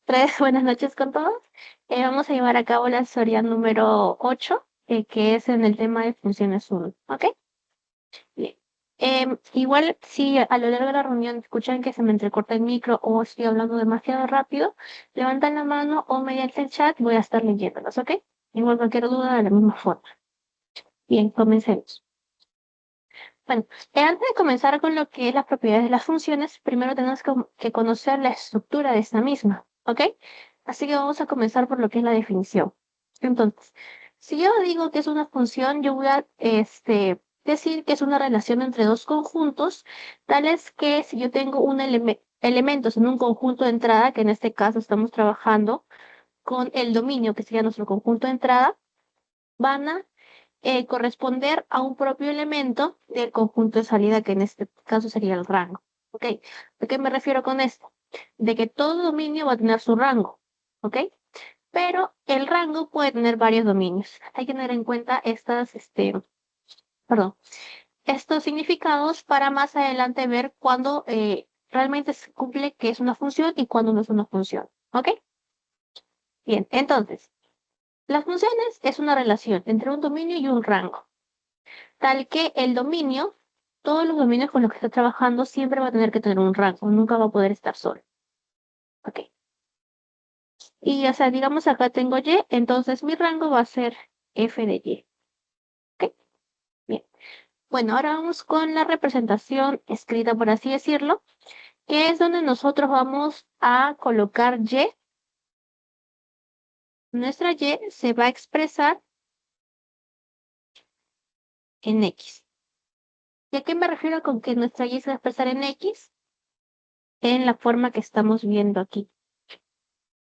Pues, buenas noches con todos. Vamos a llevar a cabo la asesoría número 8, que es en el tema de funciones uno. ¿Ok? Bien. Igual, si a lo largo de la reunión escuchan que se me entrecorta el micro o estoy hablando demasiado rápido, levantan la mano o mediante el chat voy a estar leyéndolos, ¿ok? Igual cualquier duda de la misma forma. Bien, comencemos. Bueno, antes de comenzar con lo que es las propiedades de las funciones, primero tenemos que conocer la estructura de esta misma, ¿ok? Así que vamos a comenzar por lo que es la definición. Entonces, si yo digo que es una función, yo voy a decir que es una relación entre dos conjuntos, tales que si yo tengo elementos en un conjunto de entrada, que en este caso estamos trabajando con el dominio, que sería nuestro conjunto de entrada, van a corresponder a un propio elemento del conjunto de salida, que en este caso sería el rango. ¿Ok? ¿A qué me refiero con esto? De que todo dominio va a tener su rango. ¿Ok? Pero el rango puede tener varios dominios. Hay que tener en cuenta perdón, estos significados para más adelante ver cuándo realmente se cumple que es una función y cuándo no es una función. ¿Ok? Bien, entonces, las funciones es una relación entre un dominio y un rango. Tal que el dominio, todos los dominios con los que está trabajando siempre va a tener que tener un rango, nunca va a poder estar solo. Ok. Y, o sea, digamos acá tengo Y, entonces mi rango va a ser f de Y. Ok. Bien. Bueno, ahora vamos con la representación escrita, por así decirlo, que es donde nosotros vamos a colocar Y. Nuestra Y se va a expresar en X. ¿Y a qué me refiero con que nuestra Y se va a expresar en X? En la forma que estamos viendo aquí,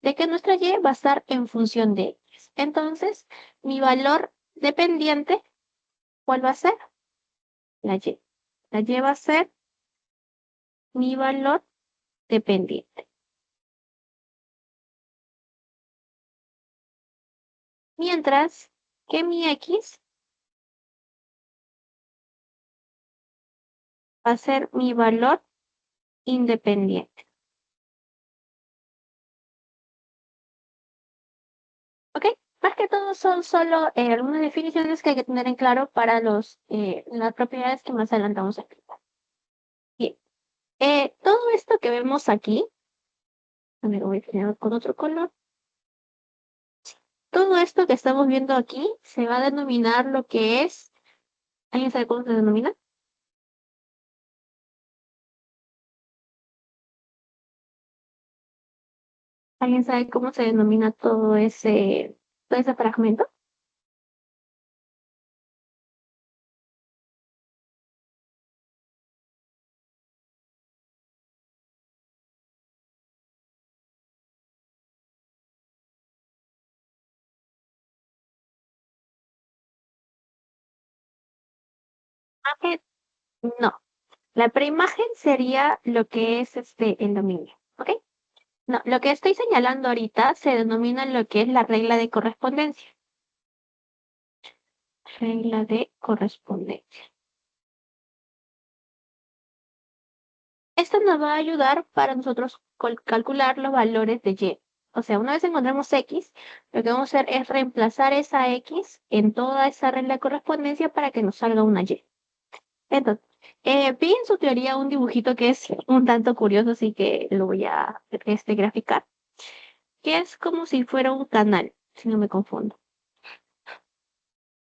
de que nuestra Y va a estar en función de X. Entonces, mi valor dependiente, ¿cuál va a ser? La Y. La Y va a ser mi valor dependiente. Mientras que mi X va a ser mi valor independiente. ¿Ok? Más que todo son solo algunas definiciones que hay que tener en claro para las propiedades que más adelante vamos a explicar. Bien. Todo esto que vemos aquí, a ver, voy a poner con otro color. Todo esto que estamos viendo aquí se va a denominar lo que es, ¿alguien sabe cómo se denomina? ¿Alguien sabe cómo se denomina todo ese fragmento? Imagen, no. La preimagen sería lo que es el dominio, ¿ok? No, lo que estoy señalando ahorita se denomina lo que es la regla de correspondencia. Regla de correspondencia. Esto nos va a ayudar para nosotros calcular los valores de Y. O sea, una vez encontramos X, lo que vamos a hacer es reemplazar esa X en toda esa regla de correspondencia para que nos salga una Y. Entonces, vi en su teoría un dibujito que es un tanto curioso, así que lo voy a graficar, que es como si fuera un canal, si no me confundo.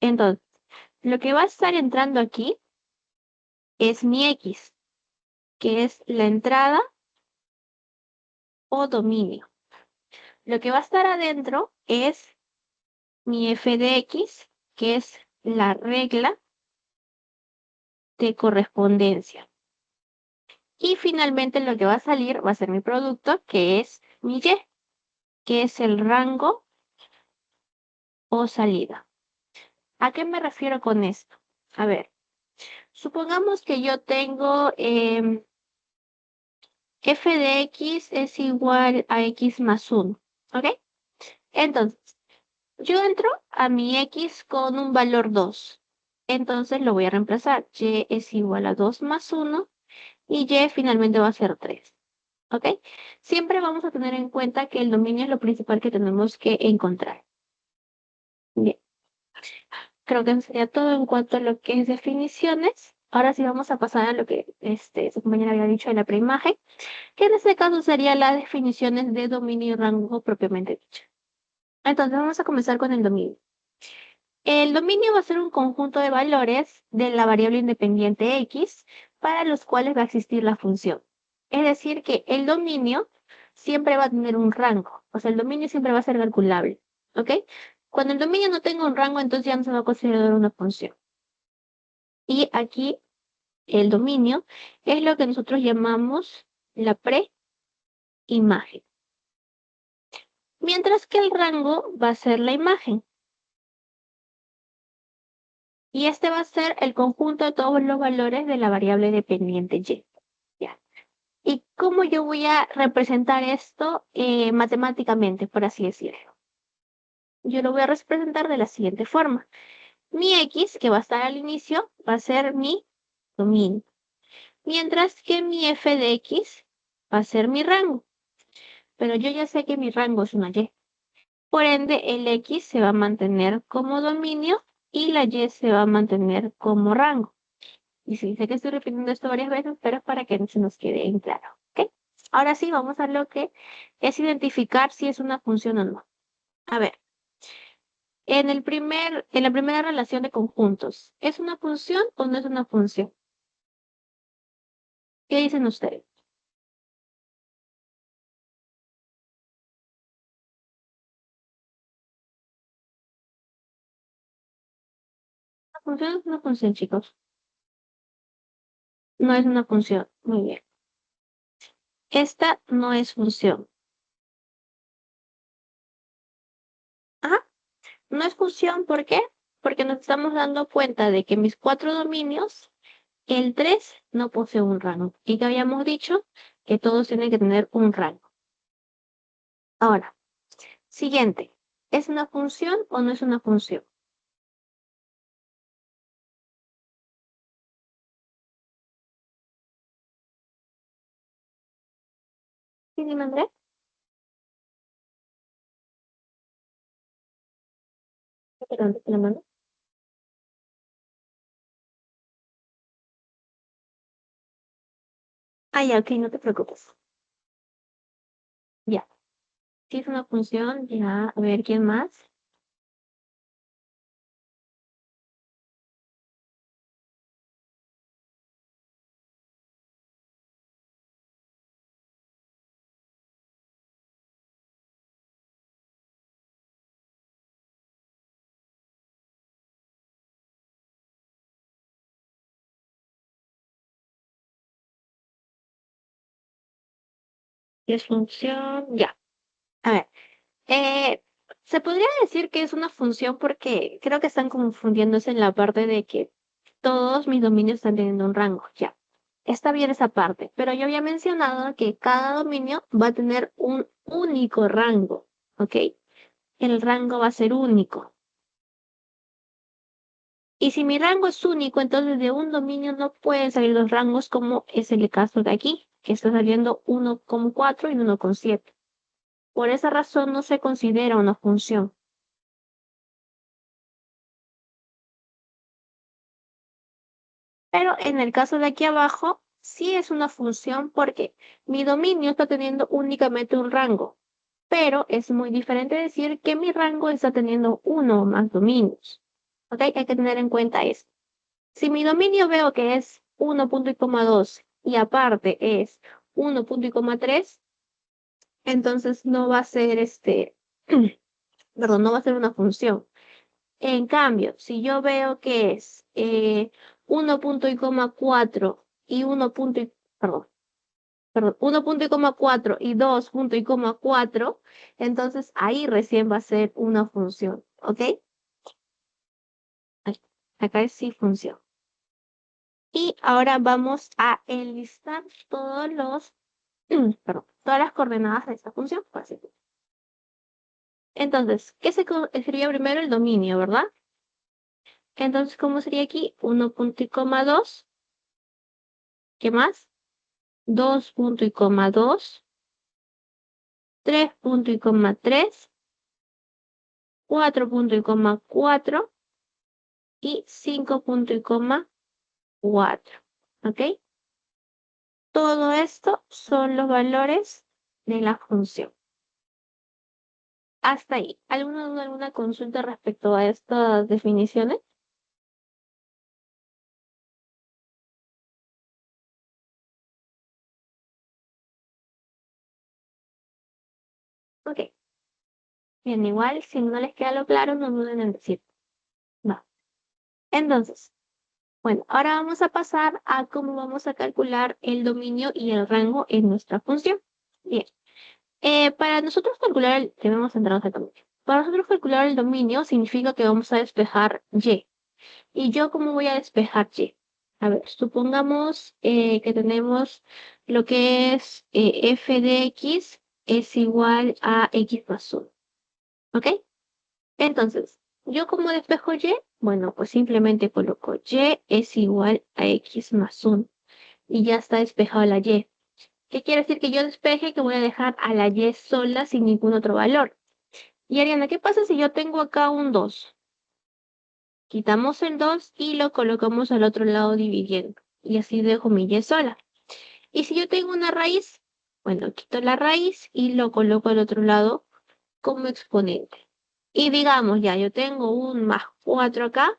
Entonces, lo que va a estar entrando aquí es mi X, que es la entrada o dominio. Lo que va a estar adentro es mi f de x, que es la regla de correspondencia. Y finalmente lo que va a salir va a ser mi producto, que es mi y, que es el rango o salida. ¿A qué me refiero con esto? A ver, supongamos que yo tengo f de x es igual a x más 1, ¿ok? Entonces, yo entro a mi x con un valor 2. Entonces lo voy a reemplazar. Y es igual a 2 más 1 y y finalmente va a ser 3. ¿ok? Siempre vamos a tener en cuenta que el dominio es lo principal que tenemos que encontrar. Bien, creo que eso sería todo en cuanto a lo que es definiciones. Ahora sí vamos a pasar a lo que su compañera había dicho en la preimagen, que en este caso serían las definiciones de dominio y rango propiamente dicho. Entonces vamos a comenzar con el dominio. El dominio va a ser un conjunto de valores de la variable independiente x para los cuales va a existir la función. Es decir, que el dominio siempre va a tener un rango. O sea, el dominio siempre va a ser calculable. ¿Ok? Cuando el dominio no tenga un rango, entonces ya no se va a considerar una función. Y aquí el dominio es lo que nosotros llamamos la preimagen. Mientras que el rango va a ser la imagen. Y este va a ser el conjunto de todos los valores de la variable dependiente y. ¿Ya? ¿Y cómo yo voy a representar esto matemáticamente, por así decirlo? Yo lo voy a representar de la siguiente forma. Mi x, que va a estar al inicio, va a ser mi dominio. Mientras que mi f de x va a ser mi rango. Pero yo ya sé que mi rango es una y. Por ende, el x se va a mantener como dominio y la y se va a mantener como rango. Y sí, sé que estoy repitiendo esto varias veces, pero es para que se nos quede en claro. ¿Ok? Ahora sí, vamos a lo que es identificar si es una función o no. A ver, en la primera relación de conjuntos, ¿es una función o no es una función? ¿Qué dicen ustedes? ¿Una función es una función, chicos? No es una función. Muy bien. Esta no es función. Ajá. No es función, ¿por qué? Porque nos estamos dando cuenta de que mis cuatro dominios, el 3 no posee un rango. Y que habíamos dicho que todos tienen que tener un rango. Ahora, siguiente. ¿Es una función o no es una función? ¿Sí, dime, Andrés? Perdón, te la mando. Ah, ya, ok, no te preocupes. Ya. Si es una función, ya, a ver, ¿quién más? Si es función, ya. A ver, se podría decir que es una función porque creo que están confundiéndose en la parte de que todos mis dominios están teniendo un rango, ya. Está bien esa parte, pero yo había mencionado que cada dominio va a tener un único rango, ¿ok? El rango va a ser único. Y si mi rango es único, entonces de un dominio no pueden salir dos rangos como es el caso de aquí, que está saliendo 1,4 y 1,7. Por esa razón no se considera una función. Pero en el caso de aquí abajo, sí es una función porque mi dominio está teniendo únicamente un rango. Pero es muy diferente decir que mi rango está teniendo uno o más dominios. ¿Ok? Hay que tener en cuenta eso. Si mi dominio veo que es 1,2 y aparte es 1,3, entonces no va a ser perdón, no va a ser una función. En cambio, si yo veo que es 1,4 y 1 perdón, 1,4 y 2,4, entonces ahí recién va a ser una función, ¿ok? Ay, acá es sí función. Y ahora vamos a enlistar todos los, perdón, todas las coordenadas de esta función, por así decirlo. Entonces, ¿qué sería primero el dominio, verdad? Entonces, ¿cómo sería aquí? 1,2. ¿Qué más? 2 punto y coma 2, 3 punto y coma 3, 4 punto y coma 4 y 5 punto y coma 4. ¿Ok? Todo esto son los valores de la función. Hasta ahí. ¿Alguna duda, alguna consulta respecto a estas definiciones? Ok. Bien, igual, si no les queda lo claro, no duden en decir. Va. Entonces, bueno, ahora vamos a pasar a cómo vamos a calcular el dominio y el rango en nuestra función. Bien. Para nosotros calcular debemos centrarnos en el dominio. Para nosotros calcular el dominio significa que vamos a despejar y. ¿Y yo cómo voy a despejar y? A ver, supongamos que tenemos lo que es f de x es igual a x más 1. ¿Ok? Entonces, ¿yo cómo despejo y? Bueno, pues simplemente coloco y es igual a x más 1. Y ya está despejado la y. ¿Qué quiere decir que yo despeje? Que voy a dejar a la y sola sin ningún otro valor. Y Ariana, ¿qué pasa si yo tengo acá un 2? Quitamos el 2 y lo colocamos al otro lado dividiendo. Y así dejo mi y sola. Y si yo tengo una raíz, bueno, quito la raíz y lo coloco al otro lado como exponente. Y digamos, ya yo tengo un más 4 acá,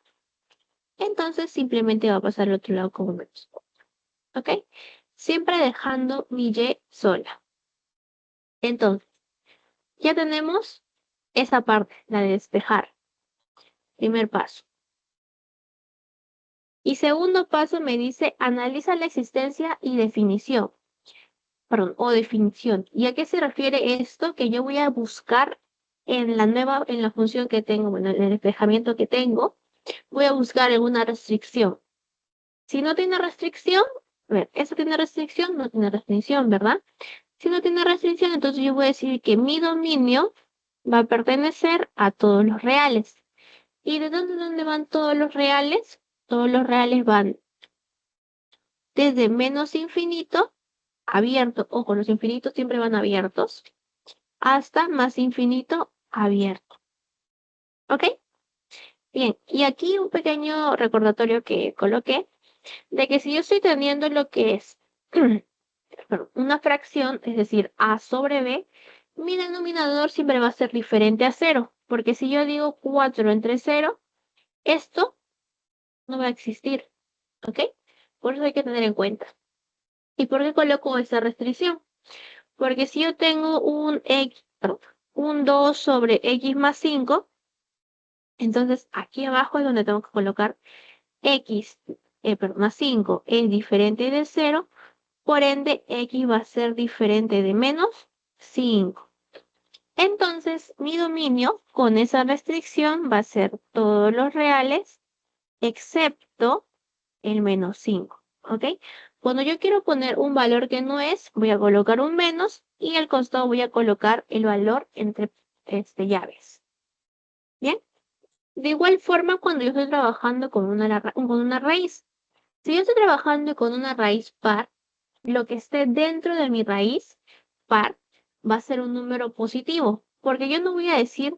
entonces simplemente va a pasar al otro lado como menos 4. ¿Ok? Siempre dejando mi y sola. Entonces, ya tenemos esa parte, la de despejar. Primer paso. Y segundo paso me dice, analiza la existencia y definición. Perdón, o definición. ¿Y a qué se refiere esto? Que yo voy a buscar en la función que tengo, bueno, en el despejamiento que tengo, voy a buscar en una restricción. Si no tiene restricción, a ver, ¿eso tiene restricción? No tiene restricción, ¿verdad? Si no tiene restricción, entonces yo voy a decir que mi dominio va a pertenecer a todos los reales. ¿Y de dónde van todos los reales? Todos los reales van desde menos infinito, abierto, ojo, los infinitos siempre van abiertos, hasta más infinito, abierto. ¿Ok? Bien, y aquí un pequeño recordatorio que coloqué, de que si yo estoy teniendo lo que es perdón, una fracción, es decir, a sobre b, mi denominador siempre va a ser diferente a cero, porque si yo digo 4 entre 0, esto no va a existir. ¿Ok? Por eso hay que tener en cuenta. ¿Y por qué coloco esa restricción? Porque si yo tengo un 2 sobre x más 5, entonces aquí abajo es donde tengo que colocar x, más 5 es diferente de 0, por ende x va a ser diferente de menos 5. Entonces mi dominio con esa restricción va a ser todos los reales excepto el menos 5. ¿Ok? Cuando yo quiero poner un valor que no es, voy a colocar un menos y al costado voy a colocar el valor entre llaves. ¿Bien? De igual forma, cuando yo estoy trabajando con una raíz, si yo estoy trabajando con una raíz par, lo que esté dentro de mi raíz par va a ser un número positivo, porque yo no voy a decir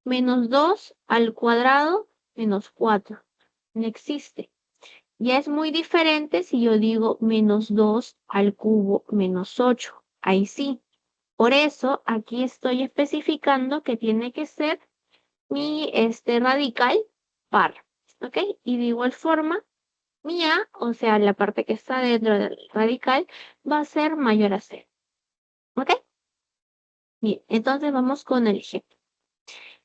menos 2 al cuadrado menos 4. No existe. Ya es muy diferente si yo digo menos 2 al cubo menos 8. Ahí sí. Por eso aquí estoy especificando que tiene que ser mi radical par. ¿Ok? Y de igual forma, mi a, o sea, la parte que está dentro del radical, va a ser mayor a cero. ¿Ok? Bien, entonces vamos con el ejemplo.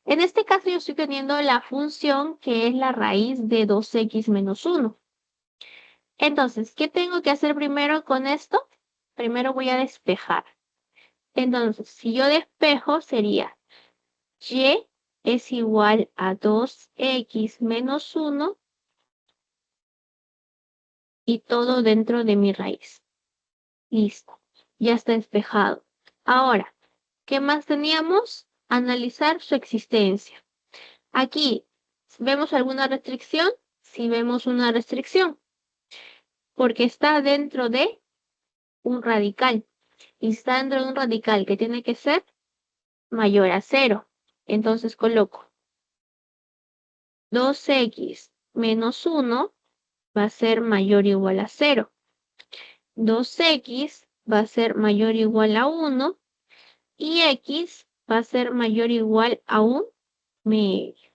En este caso yo estoy teniendo la función que es la raíz de 2x menos 1. Entonces, ¿qué tengo que hacer primero con esto? Primero voy a despejar. Entonces, si yo despejo sería y es igual a 2x menos 1 y todo dentro de mi raíz. Listo, ya está despejado. Ahora, ¿qué más teníamos? Analizar su existencia. Aquí, ¿vemos alguna restricción? Sí vemos una restricción, porque está dentro de un radical. Y está dentro de un radical que tiene que ser mayor a 0. Entonces coloco 2x menos 1 va a ser mayor o igual a 0. 2x va a ser mayor o igual a 1 y x va a ser mayor o igual a un medio.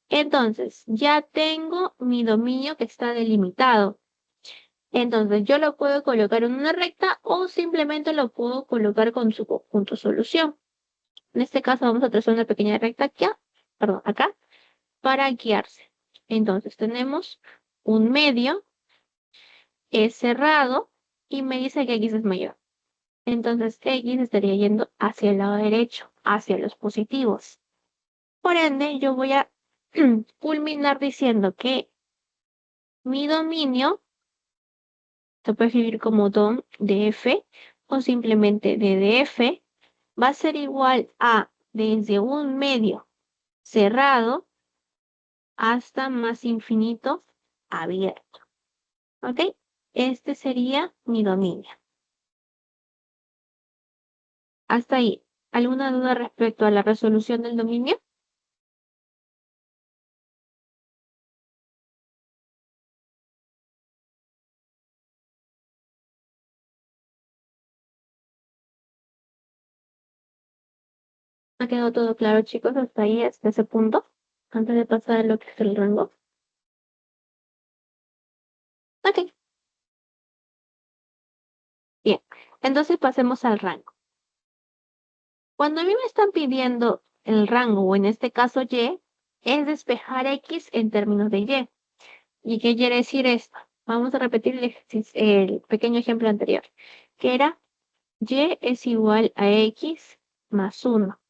Entonces, ya tengo mi dominio que está delimitado. Entonces, yo lo puedo colocar en una recta o simplemente lo puedo colocar con su conjunto solución. En este caso, vamos a trazar una pequeña recta aquí, perdón, acá, para guiarse. Entonces, tenemos un medio, es cerrado y me dice que x es mayor. Entonces, x estaría yendo hacia el lado derecho, hacia los positivos. Por ende, yo voy a culminar diciendo que mi dominio se puede escribir como dom de f o simplemente d de f va a ser igual a desde un medio cerrado hasta más infinito abierto. ¿Ok? Este sería mi dominio. Hasta ahí. ¿Alguna duda respecto a la resolución del dominio? ¿Ha quedado todo claro, chicos, hasta ahí, hasta ese punto? Antes de pasar a lo que es el rango. Ok, bien. Entonces pasemos al rango. Cuando a mí me están pidiendo el rango, o en este caso y, es despejar x en términos de y. ¿Y qué quiere decir esto? Vamos a repetir el pequeño ejemplo anterior, que era y es igual a x más 1.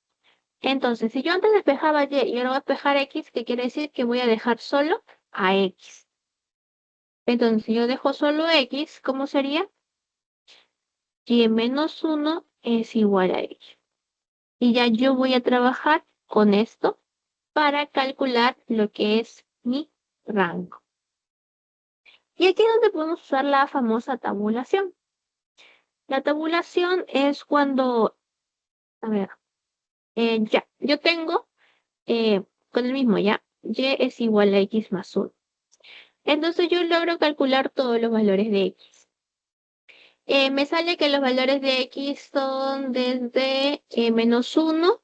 Entonces, si yo antes despejaba y ahora voy a despejar x, ¿qué quiere decir? Que voy a dejar solo a x. Entonces, si yo dejo solo x, ¿cómo sería? Y menos 1 es igual a x. Y ya yo voy a trabajar con esto para calcular lo que es mi rango. Y aquí es donde podemos usar la famosa tabulación. La tabulación es cuando, a ver, ya, yo tengo con el mismo, ya, y es igual a x más 1. Entonces yo logro calcular todos los valores de x. Me sale que los valores de x son desde menos 1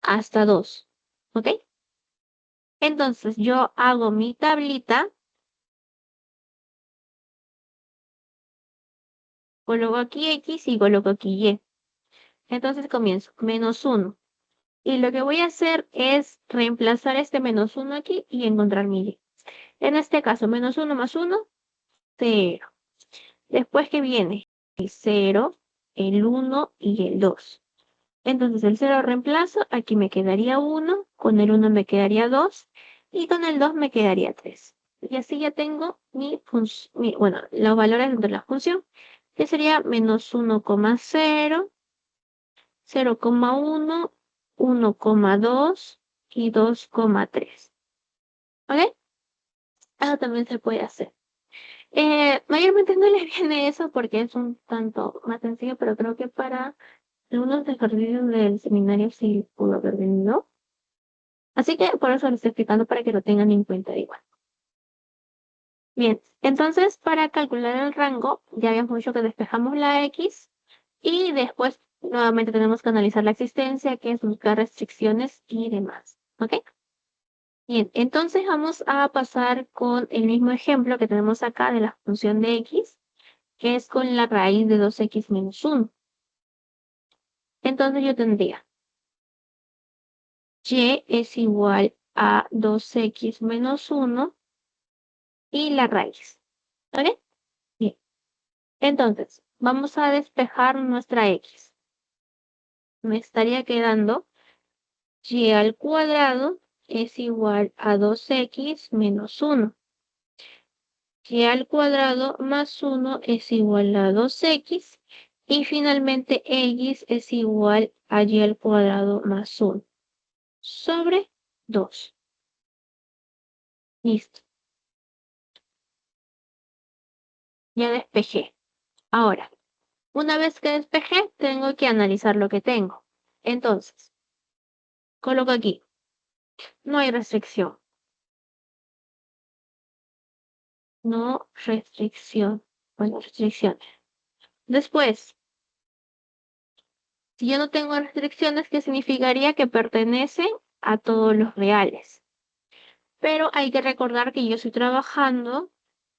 hasta 2. ¿Ok? Entonces yo hago mi tablita, coloco aquí x y coloco aquí y. Entonces comienzo, menos 1. Y lo que voy a hacer es reemplazar este menos 1 aquí y encontrar mi y. En este caso, menos 1 más 1, 0. Después que viene el 0, el 1 y el 2. Entonces el 0 reemplazo, aquí me quedaría 1, con el 1 me quedaría 2 y con el 2 me quedaría 3. Y así ya tengo bueno, los valores dentro de la función, que sería menos 1,0, 0,1, 1,2 y 2,3. ¿Ok? Eso también se puede hacer. Mayormente no les viene eso porque es un tanto más sencillo, pero creo que para algunos ejercicios del seminario sí pudo haber venido. Así que por eso les estoy explicando para que lo tengan en cuenta de igual. Bien, entonces para calcular el rango, ya habíamos dicho que despejamos la X y después nuevamente tenemos que analizar la existencia, que es buscar restricciones y demás. ¿Ok? Bien, entonces vamos a pasar con el mismo ejemplo que tenemos acá de la función de X, que es con la raíz de 2x menos 1. Entonces yo tendría y es igual a 2x menos 1 y la raíz. ¿Ok? Bien. Entonces, vamos a despejar nuestra x. Me estaría quedando y al cuadrado es igual a 2x menos 1. Y al cuadrado más 1 es igual a 2x. Y finalmente x es igual a y al cuadrado más 1 sobre 2. Listo. Ya despejé. Ahora, una vez que despejé, tengo que analizar lo que tengo. Entonces, coloco aquí, no hay restricción. No restricción. Bueno, restricciones. Después, si yo no tengo restricciones, ¿qué significaría? Que pertenecen a todos los reales. Pero hay que recordar que yo estoy trabajando,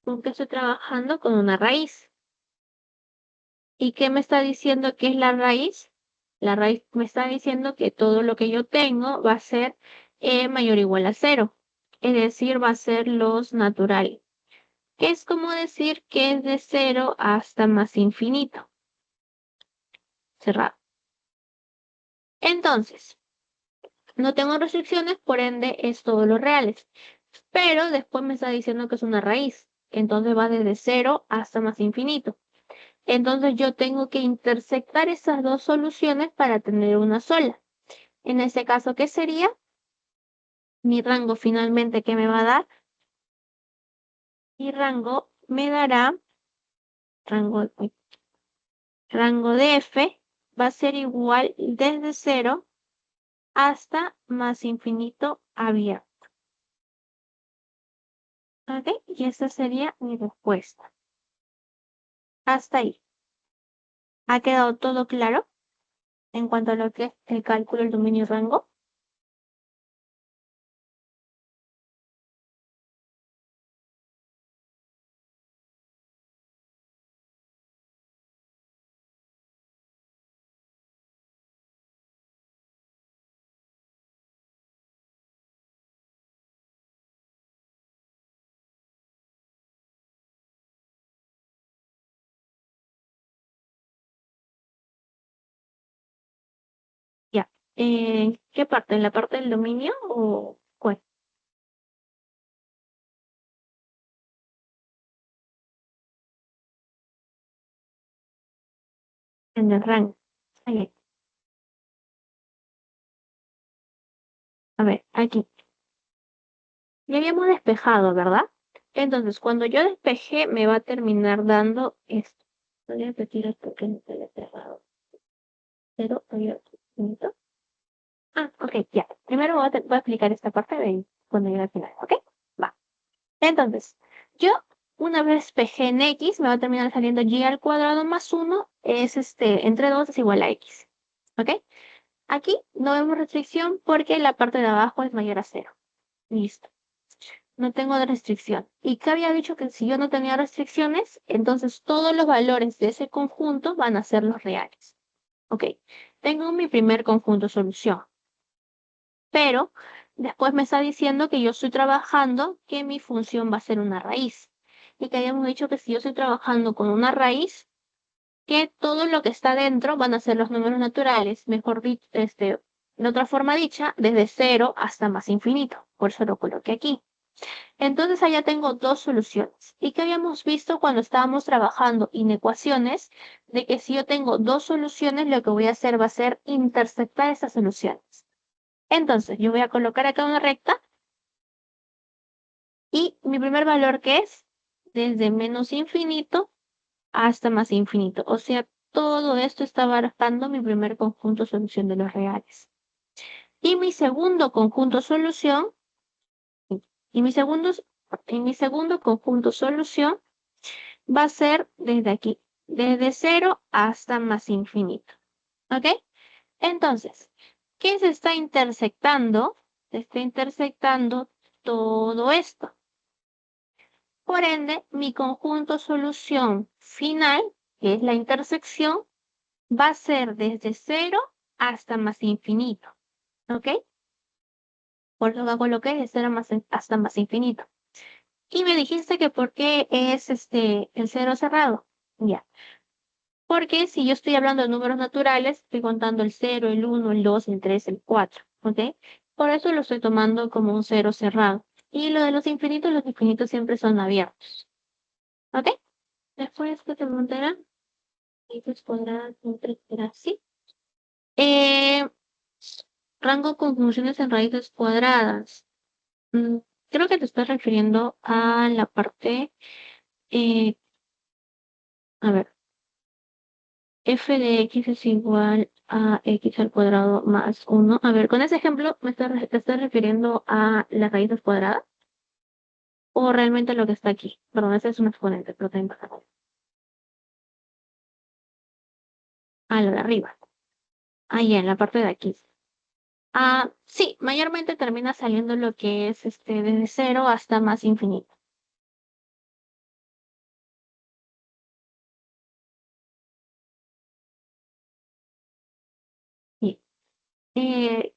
¿con qué estoy trabajando? Con una raíz. ¿Y qué me está diciendo que es la raíz? La raíz me está diciendo que todo lo que yo tengo va a ser mayor o igual a cero. Es decir, va a ser los naturales. Que es como decir que es de cero hasta más infinito. Cerrado. Entonces, no tengo restricciones, por ende es todos los reales. Pero después me está diciendo que es una raíz. Entonces va desde cero hasta más infinito. Entonces yo tengo que intersectar esas dos soluciones para tener una sola. En este caso, ¿qué sería? Mi rango finalmente, ¿qué me va a dar? Mi rango me dará, rango, rango de f va a ser igual desde cero hasta más infinito abierto. ¿Ok? Y esa sería mi respuesta. Hasta ahí. ¿Ha quedado todo claro en cuanto a lo que es el cálculo del dominio y rango? Ya. ¿En qué parte? ¿En la parte del dominio o cuál? En el rango. Ahí. A ver, aquí. Ya habíamos despejado, ¿verdad? Entonces, cuando yo despeje, me va a terminar dando esto. Voy a repetir esto que no se haya cerrado. Pero, bonito. Ah, ok, ya. Primero voy a explicar esta parte de cuando llegue al final, ¿ok? Va. Entonces, yo una vez despejé en X, me va a terminar saliendo y al cuadrado más 1 es entre 2 es igual a X. ¿Ok? Aquí no vemos restricción porque la parte de abajo es mayor a cero. Listo. No tengo restricción. ¿Y qué había dicho? Que si yo no tenía restricciones, entonces todos los valores de ese conjunto van a ser los reales. Ok, tengo mi primer conjunto solución, pero después me está diciendo que yo estoy trabajando, que mi función va a ser una raíz. Y que habíamos dicho que si yo estoy trabajando con una raíz, que todo lo que está dentro van a ser los números naturales, mejor dicho, de otra forma dicha, desde cero hasta más infinito. Por eso lo coloqué aquí. Entonces allá tengo dos soluciones. ¿Y que habíamos visto cuando estábamos trabajando en ecuaciones? De que si yo tengo dos soluciones, lo que voy a hacer va a ser intersectar esas soluciones. Entonces yo voy a colocar acá una recta y mi primer valor que es desde menos infinito hasta más infinito. O sea, todo esto está abarcando mi primer conjunto solución de los reales. Y mi segundo conjunto solución, y mi segundo conjunto solución va a ser desde aquí, desde cero hasta más infinito. ¿Ok? Entonces, ¿qué se está intersectando? Se está intersectando todo esto. Por ende, mi conjunto solución final, que es la intersección, va a ser desde cero hasta más infinito. ¿Ok? Por eso hago lo que es de cero hasta más infinito. Y me dijiste que por qué es el cero cerrado. Ya. Porque si yo estoy hablando de números naturales, estoy contando el cero, el uno, el 2, el 3, el 4, ¿ok? Por eso lo estoy tomando como un cero cerrado. Y lo de los infinitos siempre son abiertos, ¿ok? Después que te preguntarán, X cuadradas entre sí. Eh, rango con funciones en raíces cuadradas. Mm, creo que te estás refiriendo a la parte, eh, a ver. f de x es igual a x al cuadrado más 1. A ver, con ese ejemplo, ¿te estás refiriendo a las raíces cuadradas? ¿O realmente lo que está aquí? Perdón, ese es un exponente, pero también pasa. Ah, lo de arriba. Ahí en la parte de aquí. Ah, sí, mayormente termina saliendo lo que es desde cero hasta más infinito. Sí. Eh,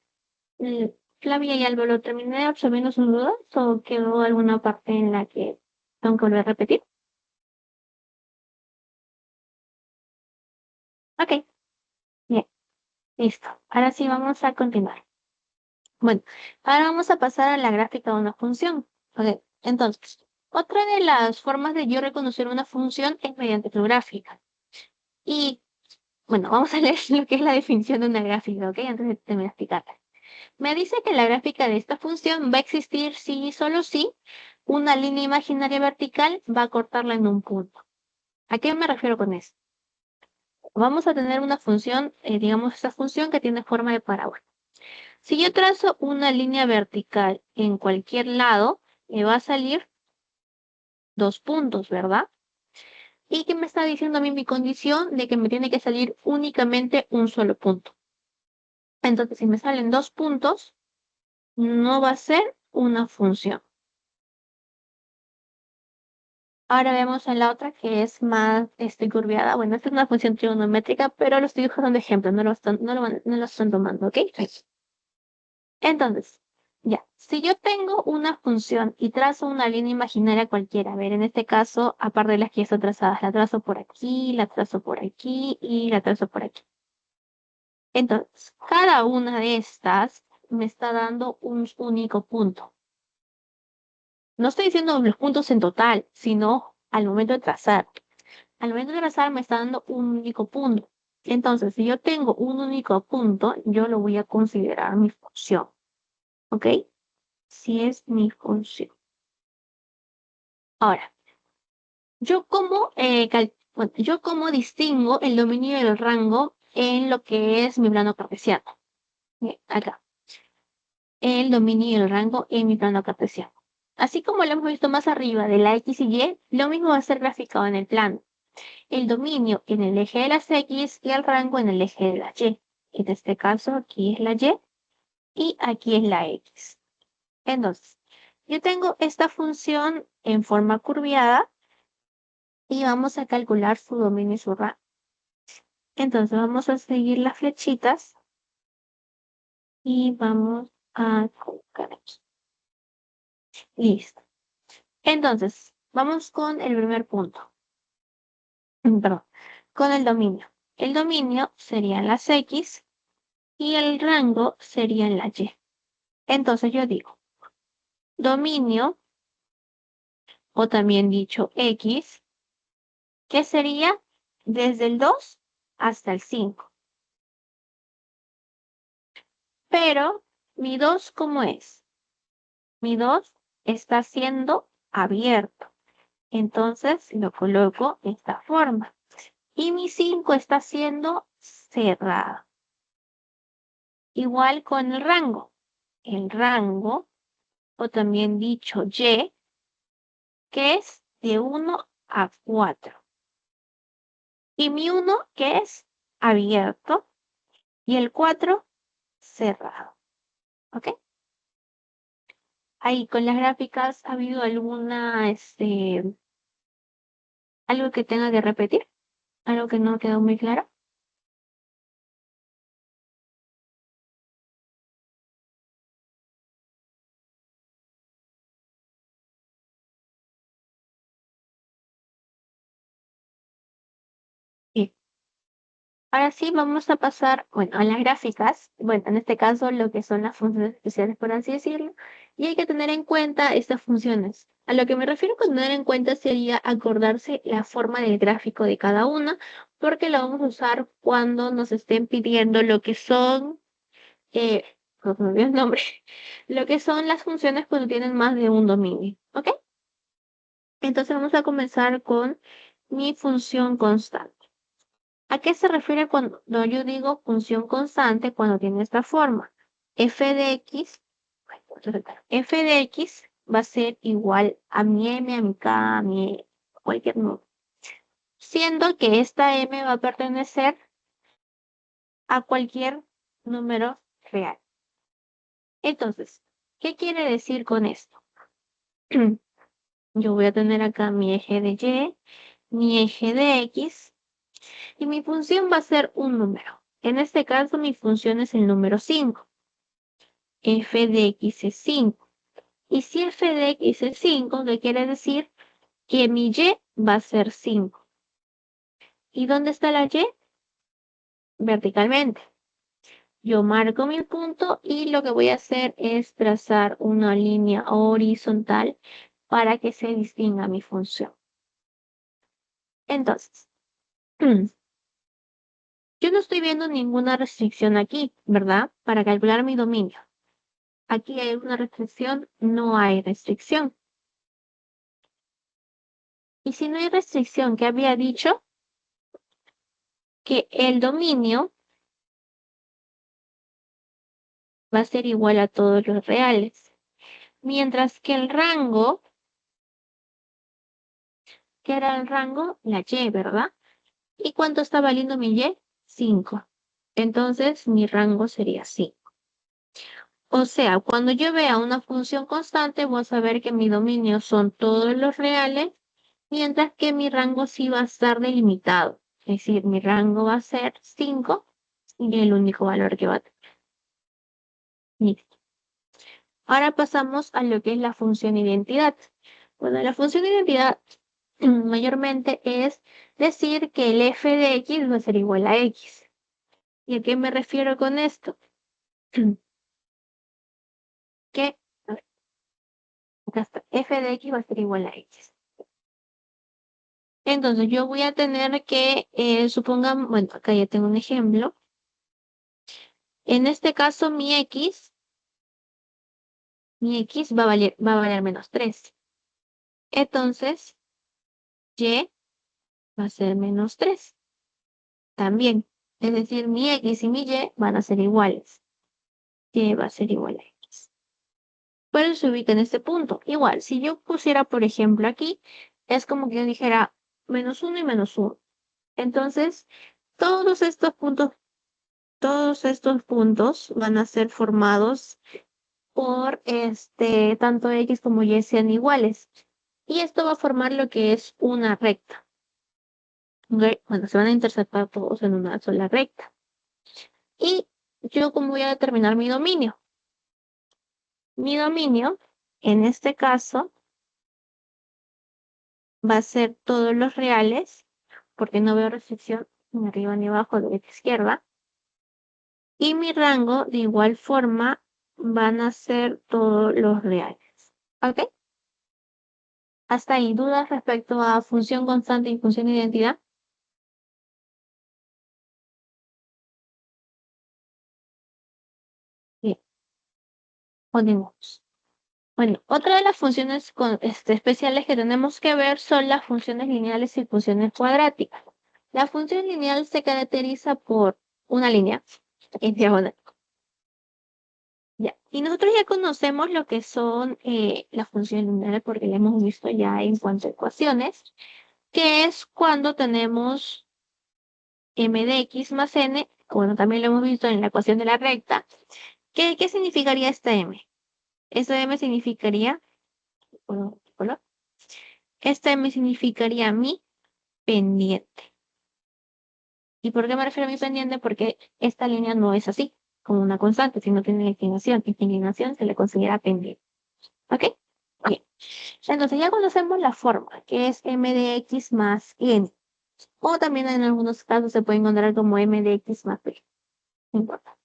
Flavia y Álvaro, ¿terminé absorbiendo sus dudas o quedó alguna parte en la que tengo que volver a repetir? Ok, bien, listo. Ahora sí vamos a continuar. Bueno, ahora vamos a pasar a la gráfica de una función. Ok, entonces, otra de las formas de yo reconocer una función es mediante su gráfica. Y bueno, vamos a leer lo que es la definición de una gráfica, ¿ok? Antes de terminar de explicarla. Me dice que la gráfica de esta función va a existir si y solo si una línea imaginaria vertical va a cortarla en un punto. ¿A qué me refiero con esto? Vamos a tener una función, digamos esta función que tiene forma de parábola. Si yo trazo una línea vertical en cualquier lado, me va a salir dos puntos, ¿verdad? Y que me está diciendo a mí mi condición de que me tiene que salir únicamente un solo punto. Entonces, si me salen dos puntos, no va a ser una función. Ahora vemos en la otra que es más curviada. Bueno, esta es una función trigonométrica, pero lo estoy dibujando de ejemplo, no lo están tomando, ¿ok? Entonces, ya, si yo tengo una función y trazo una línea imaginaria cualquiera, a ver, en este caso, aparte de las que ya están trazadas, la trazo por aquí, la trazo por aquí y la trazo por aquí. Entonces, cada una de estas me está dando un único punto. No estoy diciendo los puntos en total, sino al momento de trazar. Al momento de trazar me está dando un único punto. Entonces, si yo tengo un único punto, yo lo voy a considerar mi función. ¿Ok? Si es mi función. Ahora, yo cómo distingo el dominio y el rango en lo que es mi plano cartesiano. Bien, acá. El dominio y el rango en mi plano cartesiano. Así como lo hemos visto más arriba de la X y Y, lo mismo va a ser graficado en el plano. El dominio en el eje de las X y el rango en el eje de la Y. En este caso, aquí es la Y y aquí es la X. Entonces, yo tengo esta función en forma curviada y vamos a calcular su dominio y su rango. Entonces, vamos a seguir las flechitas y vamos a colocar aquí. Listo. Entonces, vamos con el primer punto. Perdón, con el dominio. El dominio serían las X y el rango serían la Y. Entonces yo digo, dominio, o también dicho X, que sería desde el 2 hasta el 5. Pero mi 2, ¿cómo es? Mi 2 está siendo abierto. Entonces lo coloco de esta forma. Y mi 5 está siendo cerrado. Igual con el rango. El rango, o también dicho Y, que es de 1 a 4. Y mi 1, que es abierto, y el 4 cerrado. ¿Ok? Ahí con las gráficas, ¿ha habido algo que tenga que repetir? ¿Algo que no quedó muy claro? Sí. Ahora sí, vamos a pasar, bueno, a las gráficas. Bueno, en este caso, lo que son las funciones especiales, por así decirlo. Y hay que tener en cuenta estas funciones. A lo que me refiero con tener en cuenta sería acordarse la forma del gráfico de cada una, porque lo vamos a usar cuando nos estén pidiendo lo que son, eh, no me olvidé el nombre, lo que son las funciones cuando tienen más de un dominio. ¿Ok? Entonces vamos a comenzar con mi función constante. ¿A qué se refiere cuando yo digo función constante cuando tiene esta forma? F de X, F de X va a ser igual a mi M, a mi K, a mi cualquier número. Siendo que esta M va a pertenecer a cualquier número real. Entonces, ¿qué quiere decir con esto? Yo voy a tener acá mi eje de Y, mi eje de X, y mi función va a ser un número. En este caso, mi función es el número 5. F de X es 5. Y si F de X es 5, ¿qué quiere decir? Que mi Y va a ser 5. ¿Y dónde está la Y? Verticalmente. Yo marco mi punto y lo que voy a hacer es trazar una línea horizontal para que se distinga mi función. Entonces, yo no estoy viendo ninguna restricción aquí, ¿verdad? Para calcular mi dominio. Aquí hay una restricción, no hay restricción. Y si no hay restricción, ¿qué había dicho? Que el dominio va a ser igual a todos los reales. Mientras que el rango, ¿qué era el rango? La Y, ¿verdad? ¿Y cuánto está valiendo mi Y? 5. Entonces, mi rango sería 5. O sea, cuando yo vea una función constante, voy a saber que mi dominio son todos los reales, mientras que mi rango sí va a estar delimitado. Es decir, mi rango va a ser 5 y el único valor que va a tener. Listo. Ahora pasamos a lo que es la función identidad. Bueno, la función identidad mayormente es decir que el f de x va a ser igual a x. ¿Y a qué me refiero con esto? Que a ver, acá está, f de x va a ser igual a x. Entonces yo voy a tener que, supongamos, bueno, acá ya tengo un ejemplo. En este caso mi x va a valer menos 3. Entonces, y va a ser menos 3 también. Es decir, mi x y mi y van a ser iguales. Y va a ser igual a x. Pero se ubica en este punto. Igual, si yo pusiera, por ejemplo, aquí, es como que yo dijera -1 y -1. Entonces, todos estos puntos, todos estos puntos van a ser formados por tanto x como y sean iguales. Y esto va a formar lo que es una recta. ¿Ok? Bueno, se van a intersectar todos en una sola recta. Y yo, ¿cómo voy a determinar mi dominio? Mi dominio, en este caso, va a ser todos los reales, porque no veo restricción ni arriba ni abajo, derecha izquierda. Y mi rango, de igual forma, van a ser todos los reales. ¿Ok? Hasta ahí, ¿dudas respecto a función constante y función identidad? Bien, continuamos. Bueno, otra de las funciones especiales que tenemos que ver son las funciones lineales y funciones cuadráticas. La función lineal se caracteriza por una línea en diagonal. Ya. Y nosotros ya conocemos lo que son las funciones lineales porque la hemos visto ya en cuanto a ecuaciones, que es cuando tenemos m de x más n, bueno, también lo hemos visto en la ecuación de la recta. ¿Qué significaría esta m? Esta m significaría, bueno, esta m significaría mi pendiente. ¿Y por qué me refiero a mi pendiente? Porque esta línea no es así, como una constante, sino tiene inclinación. Esta inclinación se le considera pendiente. ¿Ok? Bien. Entonces ya conocemos la forma, que es m de x más n. O también en algunos casos se puede encontrar como m de x más b. No importa.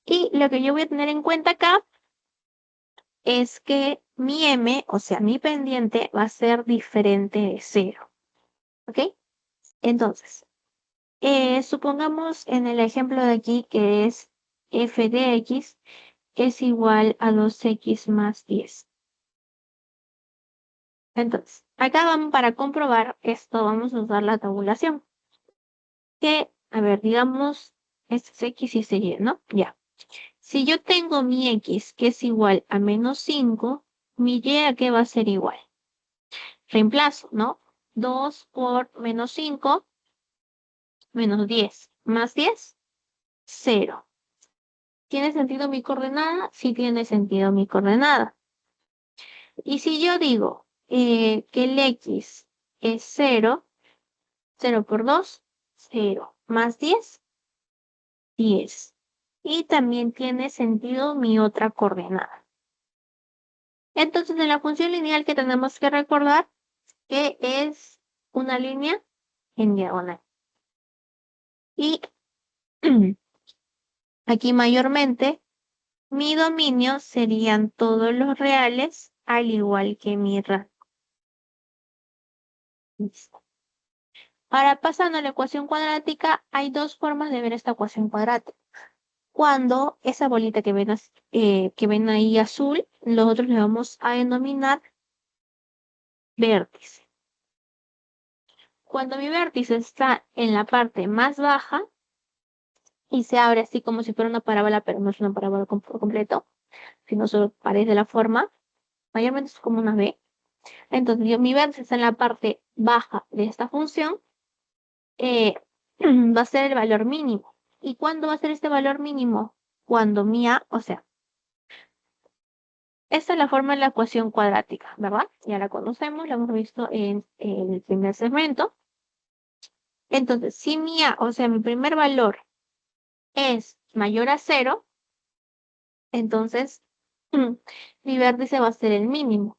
Y lo que yo voy a tener en cuenta acá es que mi m, o sea, mi pendiente, va a ser diferente de 0. ¿Ok? Entonces, supongamos en el ejemplo de aquí que es f de x es igual a 2x más 10. Entonces, acá vamos para comprobar esto, vamos a usar la tabulación. Que a ver, digamos, este es X y este Y, ¿no? Ya. Si yo tengo mi X que es igual a menos 5, mi Y a qué va a ser igual. Reemplazo, ¿no? 2 por menos 5, menos 10. Más 10, 0. ¿Tiene sentido mi coordenada? Sí tiene sentido mi coordenada. Y si yo digo que el X es 0, 0 por 2, 0. Más 10, 10. Y también tiene sentido mi otra coordenada. Entonces, en la función lineal que tenemos que recordar que es una línea en diagonal. Y aquí mayormente mi dominio serían todos los reales al igual que mi rango. Listo. Ahora pasando a la ecuación cuadrática, hay dos formas de ver esta ecuación cuadrática. Cuando esa bolita que ven ahí azul, nosotros le vamos a denominar vértice. Cuando mi vértice está en la parte más baja y se abre así como si fuera una parábola, pero no es una parábola por completo, sino solo parece la forma, mayormente es como una B. Entonces, mi vértice está en la parte baja de esta función, va a ser el valor mínimo. ¿Y cuándo va a ser este valor mínimo? Cuando mi A, o sea, esta es la forma de la ecuación cuadrática, ¿verdad? Ya la conocemos, la hemos visto en el primer segmento. Entonces, si mi A, o sea, mi primer valor es mayor a 0, entonces mi vértice va a ser el mínimo.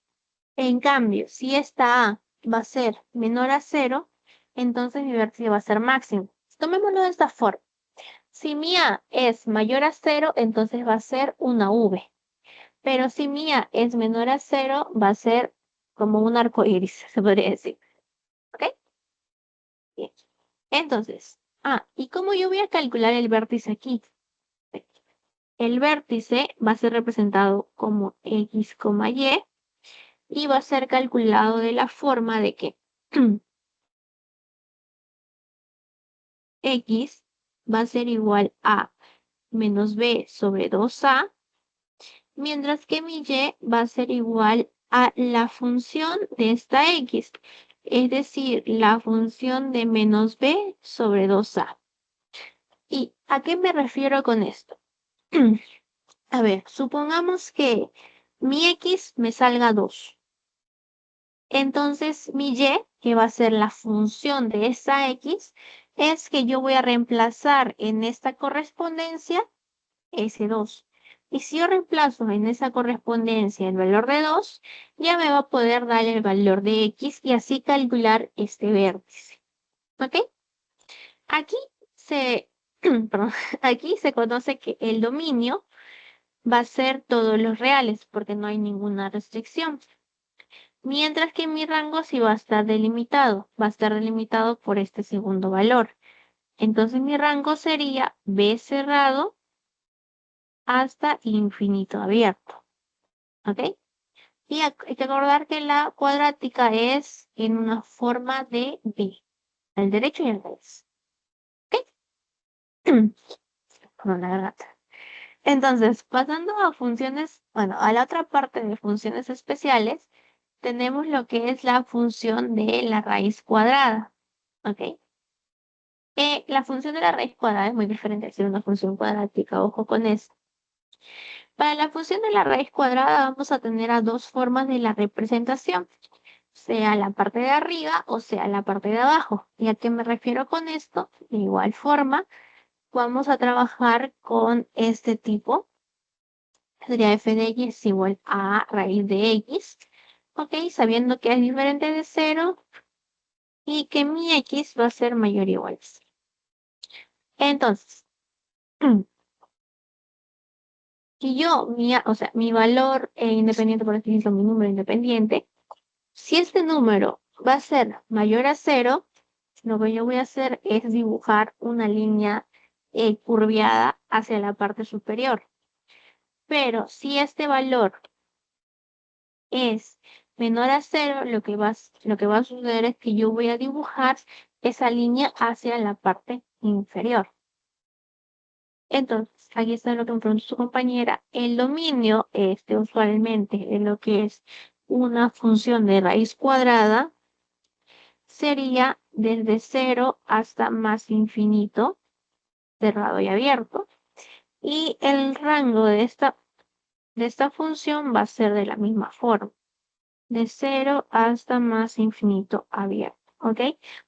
En cambio, si esta A va a ser menor a 0, entonces mi vértice va a ser máximo. Tomémoslo de esta forma. Si mi A es mayor a 0, entonces va a ser una V. Pero si mi A es menor a 0, va a ser como un arco iris, se podría decir. ¿Ok? Bien. Entonces, ¿y cómo yo voy a calcular el vértice aquí? El vértice va a ser representado como X, y va a ser calculado de la forma de que X va a ser igual a menos B sobre 2A, mientras que mi Y va a ser igual a la función de esta X, es decir, la función de menos B sobre 2A. ¿Y a qué me refiero con esto? A ver, supongamos que mi X me salga 2. Entonces mi Y, que va a ser la función de esa X, es que yo voy a reemplazar en esta correspondencia ese 2. Y si yo reemplazo en esa correspondencia el valor de 2, ya me va a poder dar el valor de X y así calcular este vértice. ¿Ok? Aquí perdón, aquí se conoce que el dominio va a ser todos los reales porque no hay ninguna restricción. Mientras que mi rango sí va a estar delimitado por este segundo valor. Entonces mi rango sería B cerrado hasta infinito abierto. ¿Ok? Y hay que recordar que la cuadrática es en una forma de B, al derecho y al revés. ¿Ok? Perdón, la garganta. Entonces, pasando a funciones, bueno, a la otra parte de funciones especiales, tenemos lo que es la función de la raíz cuadrada. ¿Ok? La función de la raíz cuadrada es muy diferente a ser una función cuadrática, ojo con eso. Para la función de la raíz cuadrada vamos a tener a dos formas de la representación, sea la parte de arriba o sea la parte de abajo. ¿Y a qué me refiero con esto? De igual forma, vamos a trabajar con este tipo. Sería f de x igual a raíz de x. ¿Ok? Sabiendo que es diferente de 0 y que mi x va a ser mayor o igual a 0. Entonces, si yo, o sea, mi valor independiente, por así decirlo, mi número independiente, si este número va a ser mayor a 0, lo que yo voy a hacer es dibujar una línea curviada hacia la parte superior. Pero si este valor es menor a 0, lo que va a suceder es que yo voy a dibujar esa línea hacia la parte inferior. Entonces, aquí está lo que me preguntó su compañera. El dominio, usualmente, de lo que es una función de raíz cuadrada, sería desde 0 hasta más infinito, cerrado y abierto. Y el rango de esta función va a ser de la misma forma, de 0 hasta más infinito abierto. ¿Ok?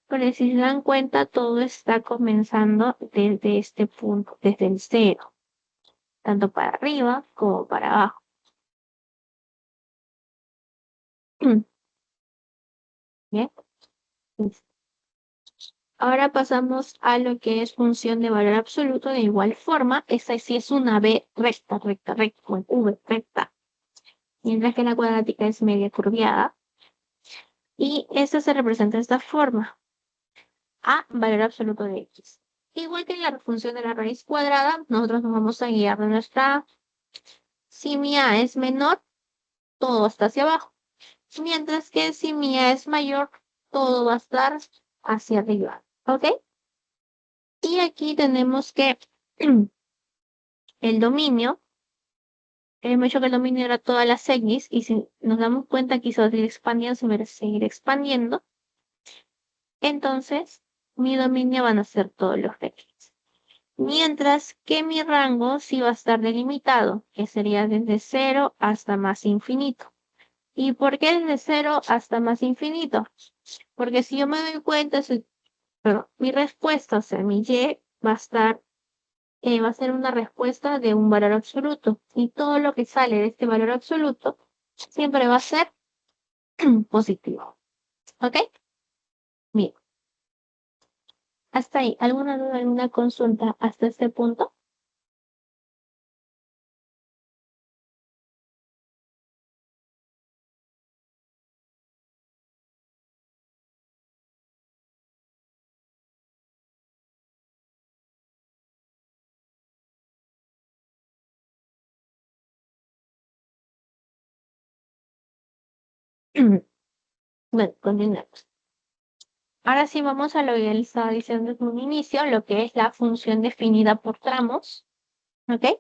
Pero si se dan cuenta, todo está comenzando desde este punto, desde el 0, tanto para arriba como para abajo. Bien. Ahora pasamos a lo que es función de valor absoluto de igual forma. Esta sí es una B recta, recta, recta, o V recta, mientras que la cuadrática es media curviada. Y esta se representa de esta forma. A, valor absoluto de X. Igual que en la función de la raíz cuadrada, nosotros nos vamos a guiar de nuestra A. Si mi A es menor, todo está hacia abajo. Mientras que si mi A es mayor, todo va a estar hacia arriba. ¿Ok? Y aquí tenemos que el dominio, hemos dicho que el dominio era todas las X, y si nos damos cuenta que se va a seguir expandiendo, se va a seguir expandiendo, entonces mi dominio van a ser todos los X. Mientras que mi rango sí va a estar delimitado, que sería desde 0 hasta más infinito. ¿Y por qué desde 0 hasta más infinito? Porque si yo me doy cuenta, mi respuesta, o sea, mi Y va a ser una respuesta de un valor absoluto. Y todo lo que sale de este valor absoluto siempre va a ser positivo. ¿Ok? Bien. Hasta ahí. ¿Alguna duda, alguna consulta hasta este punto? Bueno, continuemos. Ahora sí vamos a lo que él estaba diciendo desde un inicio, lo que es la función definida por tramos. ¿Ok?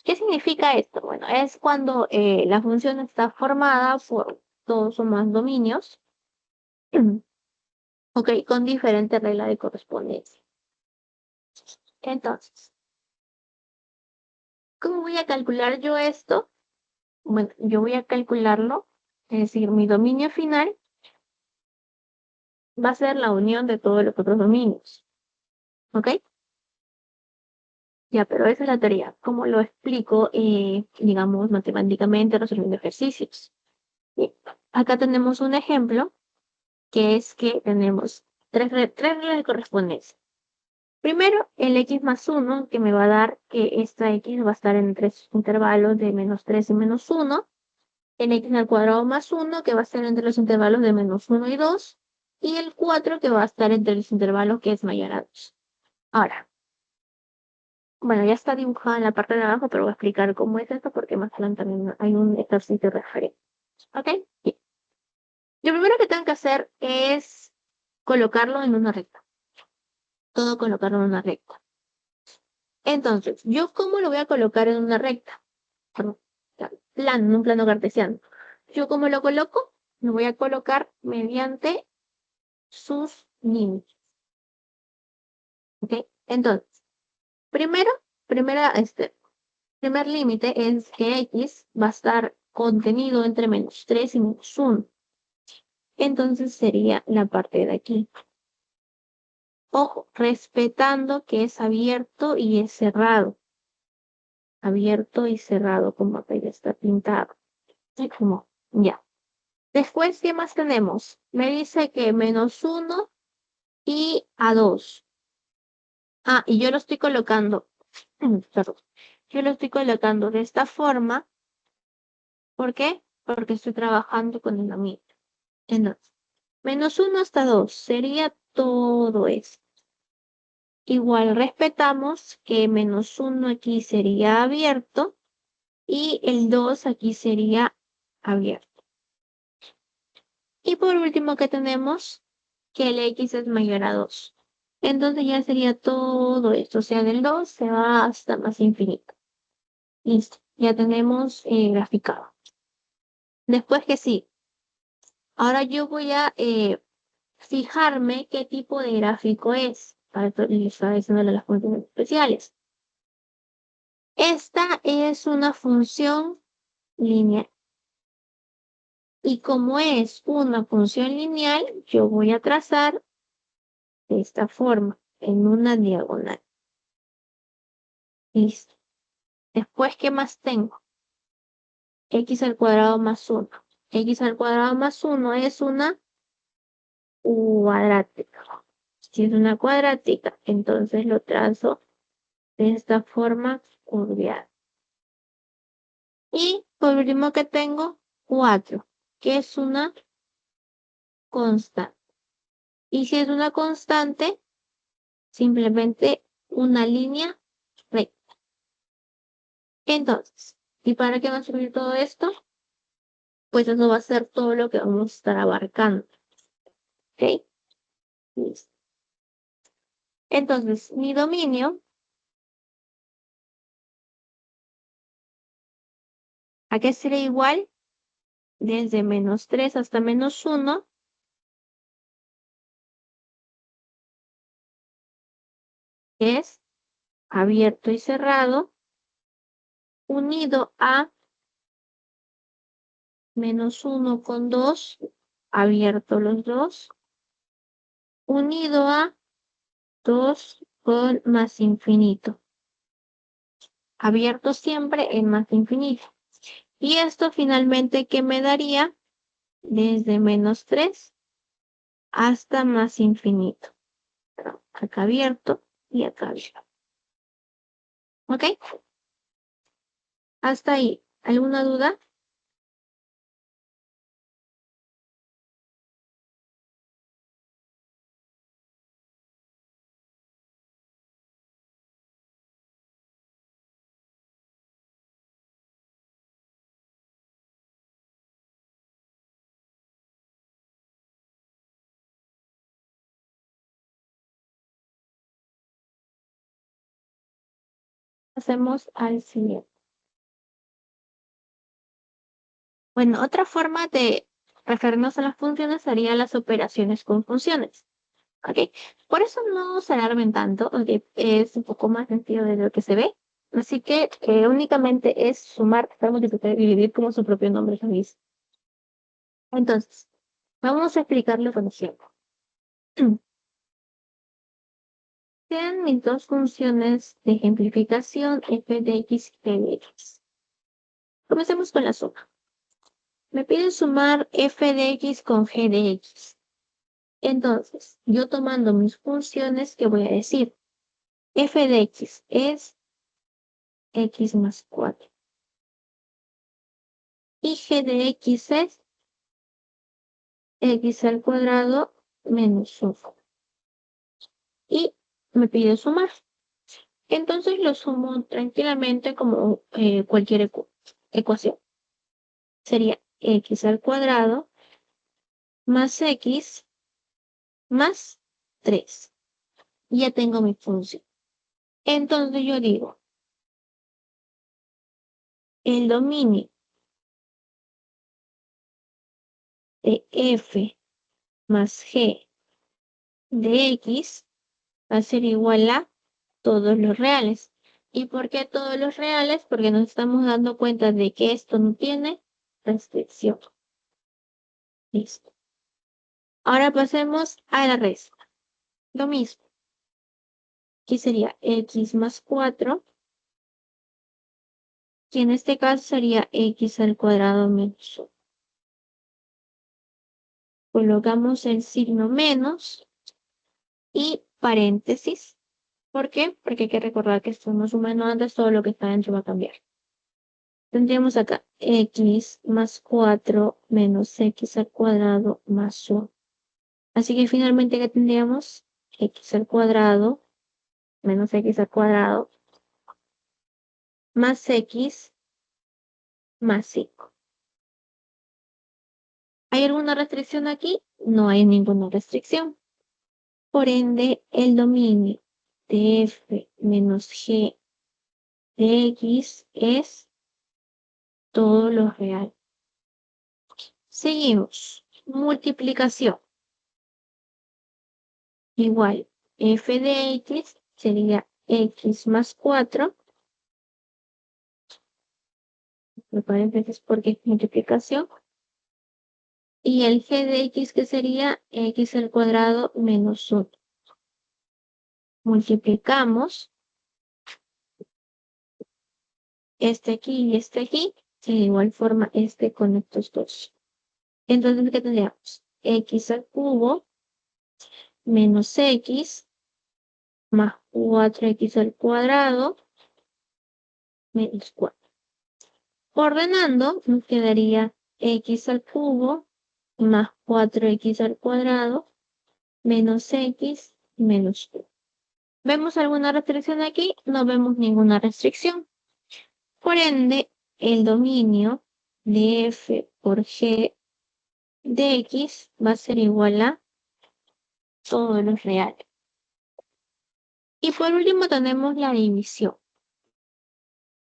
¿Qué significa esto? Bueno, es cuando la función está formada por dos o más dominios, ¿ok? Con diferente regla de correspondencia. Entonces, ¿cómo voy a calcular yo esto? Bueno, yo voy a calcularlo, es decir, mi dominio final va a ser la unión de todos los otros dominios. ¿Ok? Ya, pero esa es la teoría. ¿Cómo lo explico, digamos, matemáticamente resolviendo ejercicios? Bien, acá tenemos un ejemplo que es que tenemos tres reglas de correspondencia. Primero, el x más 1, que me va a dar que esta x va a estar en tres intervalos de menos 3 y menos 1. El x al cuadrado más 1, que va a estar entre los intervalos de menos 1 y 2. Y el 4, que va a estar entre los intervalos que es mayor a 2. Ahora, bueno, ya está dibujado en la parte de abajo, pero voy a explicar cómo es esto porque más adelante también hay un ejercicio referente. ¿Ok? Bien. Lo primero que tengo que hacer es colocarlo en una recta. Todo colocarlo en una recta. Entonces, ¿yo cómo lo voy a colocar en una recta? Perdón, en un plano cartesiano. ¿Yo cómo lo coloco? Lo voy a colocar mediante sus límites. ¿Ok? Entonces, primero, primer límite es que x va a estar contenido entre menos 3 y menos 1. Entonces sería la parte de aquí. Ojo, respetando que es abierto y es cerrado. Abierto y cerrado, como acá ya está pintado. Como, ya. Después, ¿qué más tenemos? Me dice que menos 1 y a 2. Ah, y yo lo estoy colocando, perdón, yo lo estoy colocando de esta forma. ¿Por qué? Porque estoy trabajando con el amigo. Entonces, menos 1 hasta 2 sería todo esto. Igual respetamos que menos 1 aquí sería abierto y el 2 aquí sería abierto. Y por último, ¿qué tenemos? que el x es mayor a 2. Entonces ya sería todo esto, o sea, del 2 se va hasta más infinito. Listo, ya tenemos graficado. Después que sí, ahora yo voy a fijarme qué tipo de gráfico es, para estar diciéndole las funciones especiales. Esta es una función lineal. Y como es una función lineal, yo voy a trazar de esta forma, en una diagonal. Listo. Después, ¿qué más tengo? X al cuadrado más 1. X al cuadrado más 1 es una cuadrática. Si es una cuadrática, entonces lo trazo de esta forma curviada. Y por último que tengo 4, que es una constante. Y si es una constante, simplemente una línea recta. Entonces, ¿y para qué va a servir todo esto? Pues eso va a ser todo lo que vamos a estar abarcando. ¿Ok? Listo. Entonces, mi dominio, ¿a qué será igual? Desde -3 hasta -1, es abierto y cerrado, unido a -1 con 2, abierto los dos, unido a 2 con más infinito, abierto siempre en más infinito. Y esto finalmente, ¿qué me daría? Desde -3 hasta más infinito. Acá abierto y acá abierto. ¿Ok? Hasta ahí. ¿Alguna duda? Hacemos al siguiente. Bueno, otra forma de referirnos a las funciones sería las operaciones con funciones. ¿Ok? Por eso no se alarmen tanto, ¿ok? Es un poco más sencillo de lo que se ve. Así que únicamente es sumar, multiplicar y dividir como su propio nombre lo dice. Entonces, vamos a explicarlo con ejemplo. Sean mis dos funciones de ejemplificación f de x y g de x. Comencemos con la suma. Me piden sumar f de x con g de x. Entonces, yo tomando mis funciones, ¿qué voy a decir? F de x es x más 4. Y g de x es x al cuadrado menos 1. Y me pide sumar. Entonces lo sumo tranquilamente como cualquier ecuación. Sería x al cuadrado más x más 3. Ya tengo mi función. Entonces yo digo, el dominio de f más g de x va a ser igual a todos los reales. ¿Y por qué todos los reales? Porque nos estamos dando cuenta de que esto no tiene restricción. Listo. Ahora pasemos a la resta. Lo mismo. Aquí sería x más 4, que en este caso sería x al cuadrado menos 1. Colocamos el signo menos y paréntesis. ¿Por qué? Porque hay que recordar que esto no suma no antes, todo lo que está dentro va a cambiar. Tendríamos acá x más 4 menos x al cuadrado más 1. Así que finalmente, ¿qué tendríamos? X al cuadrado menos x al cuadrado más x más 5. ¿Hay alguna restricción aquí? No hay ninguna restricción. Por ende, el dominio de f menos g de x es todo lo real. Seguimos. Multiplicación. Igual, f de x sería x más 4. Me parece que es porque es multiplicación. Y el g de x que sería x al cuadrado menos 1. Multiplicamos este aquí y este aquí. De igual forma este con estos dos. Entonces, ¿qué tendríamos? X al cubo menos x más 4x al cuadrado menos 4. Ordenando, nos quedaría x al cubo más 4x al cuadrado menos x menos 1. ¿Vemos alguna restricción aquí? No vemos ninguna restricción. Por ende, el dominio de f por g de x va a ser igual a todos los reales. Y por último tenemos la división.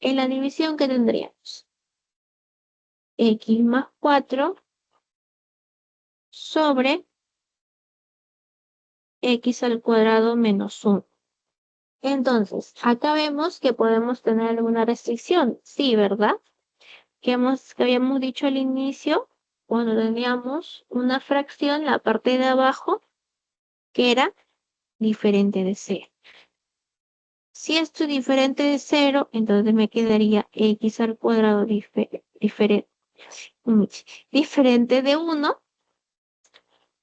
En la división, ¿qué tendríamos? X más 4 sobre x al cuadrado menos 1. Entonces, acá vemos que podemos tener alguna restricción. Sí, ¿verdad? Que habíamos dicho al inicio, cuando teníamos una fracción, la parte de abajo, que era diferente de 0. Si esto es diferente de 0, entonces me quedaría x al cuadrado diferente de 1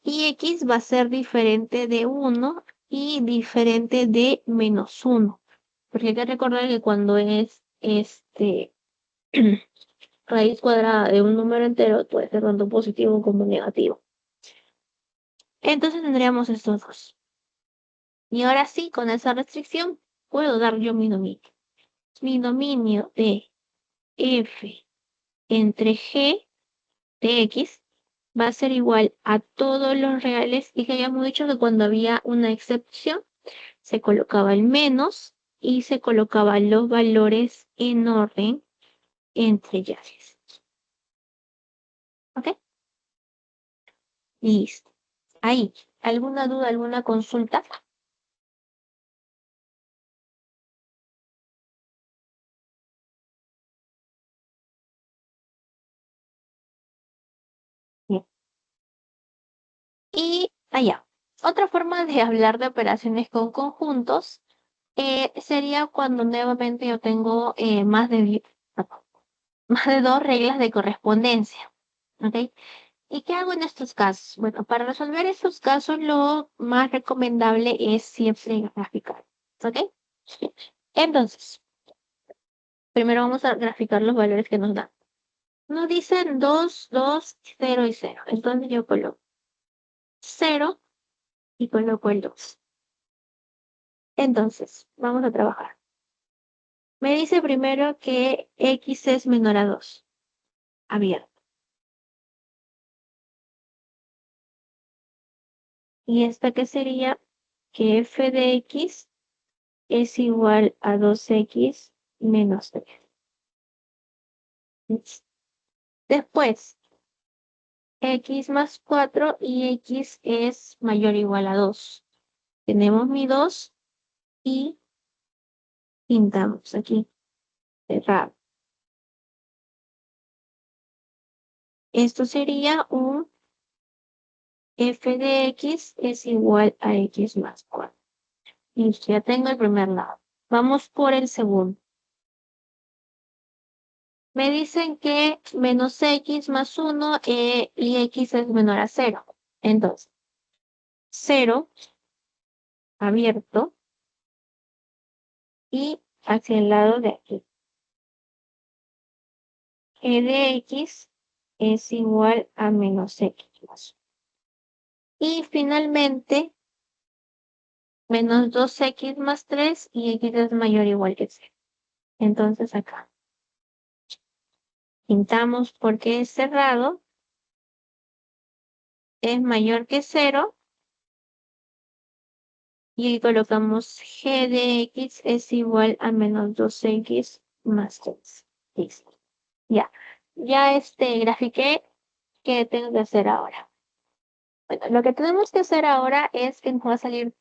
y x va a ser diferente de 1 y diferente de menos 1. Porque hay que recordar que cuando es raíz cuadrada de un número entero, puede ser tanto positivo como negativo. Entonces tendríamos estos dos. Y ahora sí, con esa restricción, puedo dar yo mi dominio. Mi dominio de f entre g de x va a ser igual a todos los reales y que habíamos dicho que cuando había una excepción se colocaba el menos y se colocaban los valores en orden entre llaves. ¿Ok? Listo. Ahí, ¿alguna duda, alguna consulta? Bien. Y allá. Otra forma de hablar de operaciones con conjuntos sería cuando nuevamente yo tengo más de dos reglas de correspondencia. ¿Ok? ¿Y qué hago en estos casos? Bueno, para resolver estos casos lo más recomendable es siempre graficar. ¿Ok? Entonces, primero vamos a graficar los valores que nos dan. Nos dicen 2, 2, 0 y 0. Entonces yo coloco 0 y coloco el 2. Entonces, vamos a trabajar. Me dice primero que x es menor a 2. Abierto. Y esta que sería que f de x es igual a 2x menos 3. Después, x más 4 y x es mayor o igual a 2. Tenemos mi 2 y pintamos aquí, cerrado. Esto sería un f de x es igual a x más 4. Listo, ya tengo el primer lado. Vamos por el segundo. Me dicen que menos x más 1 y x es menor a 0. Entonces, 0 abierto y hacia el lado de aquí. E de x es igual a menos x más 1. Y finalmente, menos 2x más 3 y x es mayor o igual que 0. Entonces acá pintamos porque es cerrado, es mayor que 0 y colocamos g de x es igual a menos 2x más 3. Listo. Ya. Ya grafiqué. ¿Qué tengo que hacer ahora? Bueno, lo que tenemos que hacer ahora es que nos va a salir,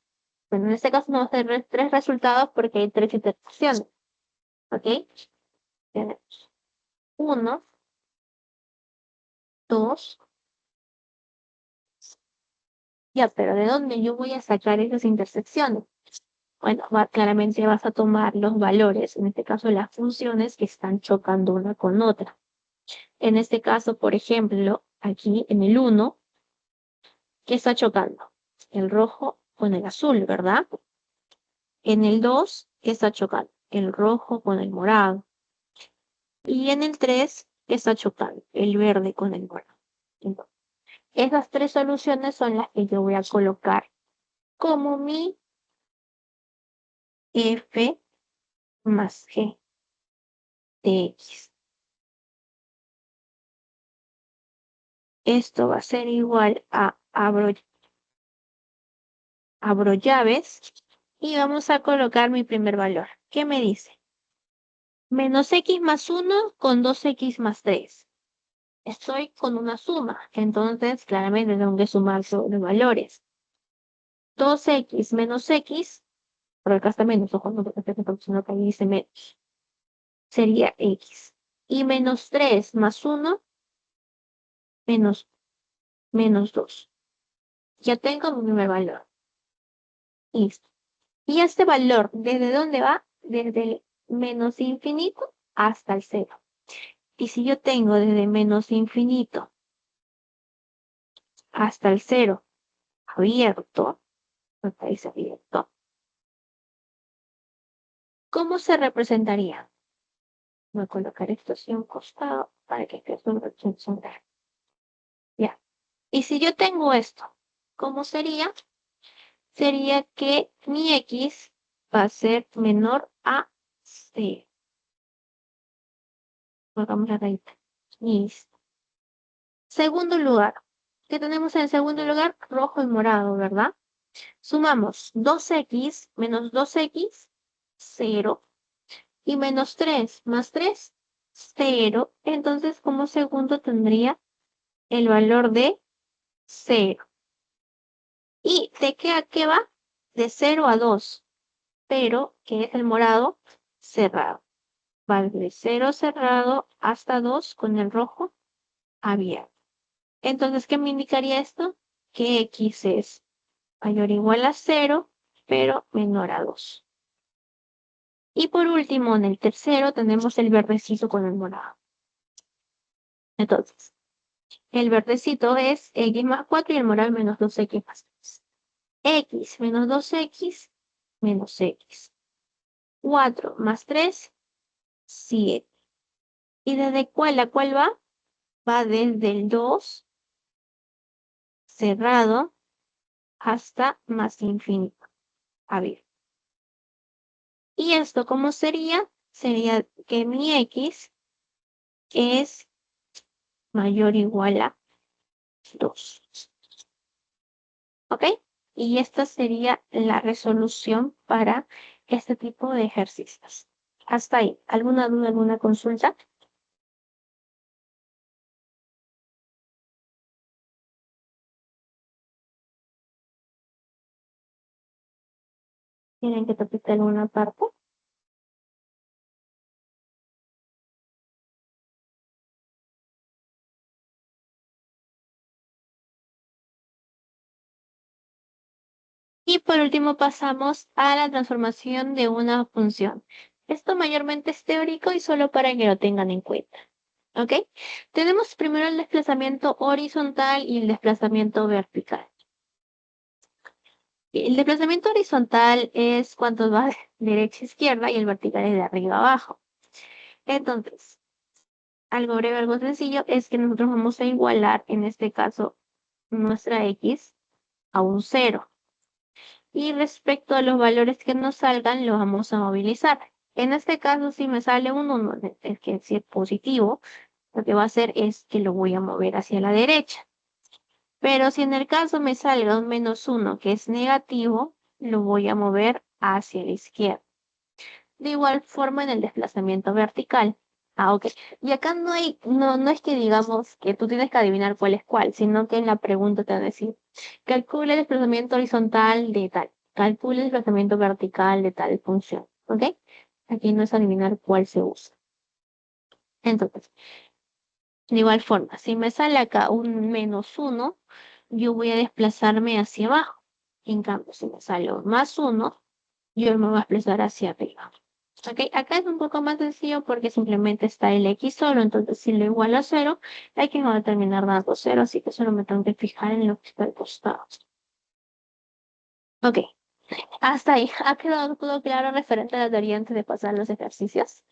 bueno, en este caso nos va a salir tres resultados porque hay tres intersecciones. ¿Ok? Tenemos 1, 2. Ya, pero ¿de dónde yo voy a sacar esas intersecciones? Bueno, claramente vas a tomar los valores, en este caso las funciones que están chocando una con otra. En este caso, por ejemplo, aquí en el 1, ¿qué está chocando? El rojo con el azul, ¿verdad? En el 2, ¿qué está chocando? El rojo con el morado. Y en el 3, ¿qué está chocando? El verde con el morado. Entonces, esas tres soluciones son las que yo voy a colocar como mi f más g de x. Esto va a ser igual a abro llaves y vamos a colocar mi primer valor. ¿Qué me dice? Menos x más 1 con 2x más 3. Estoy con una suma, entonces claramente tengo que sumar los valores. 2x menos x, pero acá está menos, ojo, no porque sino que ahí dice menos, sería x. Y menos 3 más 1, menos, menos 2. Ya tengo mi primer valor. Listo. Y este valor, ¿desde dónde va? Desde el menos infinito hasta el cero. Y si yo tengo desde menos infinito hasta el cero abierto, acá dice abierto, ¿cómo se representaría? Voy a colocar esto así a un costado para que quede una representar. Ya. Y si yo tengo esto, ¿cómo sería? Sería que mi x va a ser menor a 0. Colocamos la rayita. Listo. Segundo lugar. ¿Qué tenemos en segundo lugar? Rojo y morado, ¿verdad? Sumamos 2x menos 2x, 0. Y menos 3 más 3, 0. Entonces, como segundo tendría el valor de 0. ¿Y de qué a qué va? De 0 a 2. Pero, que es el morado, cerrado. Va de 0 cerrado hasta 2 con el rojo abierto. Entonces, ¿qué me indicaría esto? Que x es mayor o igual a 0, pero menor a 2. Y por último, en el tercero tenemos el verdecito con el morado. Entonces, el verdecito es x más 4 y el morado menos 2x más 3. X menos 2x menos x. 4 más 3, 7. ¿Y desde cuál a cuál va? Va desde el 2 cerrado hasta más infinito abierto. ¿Y esto cómo sería? Sería que mi x es mayor o igual a 2. ¿Ok? Y esta sería la resolución para este tipo de ejercicios. Hasta ahí. ¿Alguna duda, alguna consulta? ¿Tienen que topicar alguna parte? Y por último pasamos a la transformación de una función. Esto mayormente es teórico y solo para que lo tengan en cuenta. ¿Ok? Tenemos primero el desplazamiento horizontal y el desplazamiento vertical. El desplazamiento horizontal es cuando va de derecha a izquierda y el vertical es de arriba a abajo. Entonces, algo breve, algo sencillo, es que nosotros vamos a igualar, en este caso, nuestra x a un 0. Y respecto a los valores que nos salgan, los vamos a movilizar. En este caso, si me sale un 1, es que si es positivo, lo que va a hacer es que lo voy a mover hacia la derecha. Pero si en el caso me salga un -1 que es negativo, lo voy a mover hacia la izquierda. De igual forma en el desplazamiento vertical. Ah, ok. Y acá no es que digamos que tú tienes que adivinar cuál es cuál, sino que en la pregunta te van a decir, calcula el desplazamiento horizontal de tal, calcula el desplazamiento vertical de tal función, ¿ok? Aquí no es adivinar cuál se usa. Entonces, de igual forma, si me sale acá un -1, yo voy a desplazarme hacia abajo. En cambio, si me sale un +1, yo me voy a desplazar hacia arriba. ¿Ok? Acá es un poco más sencillo porque simplemente está el X solo, entonces si lo igualo a 0, X me va a terminar dando 0, así que solo me tengo que fijar en lo que está al costado. Ok, hasta ahí. ¿Ha quedado todo claro referente a la teoría antes de pasar a los ejercicios?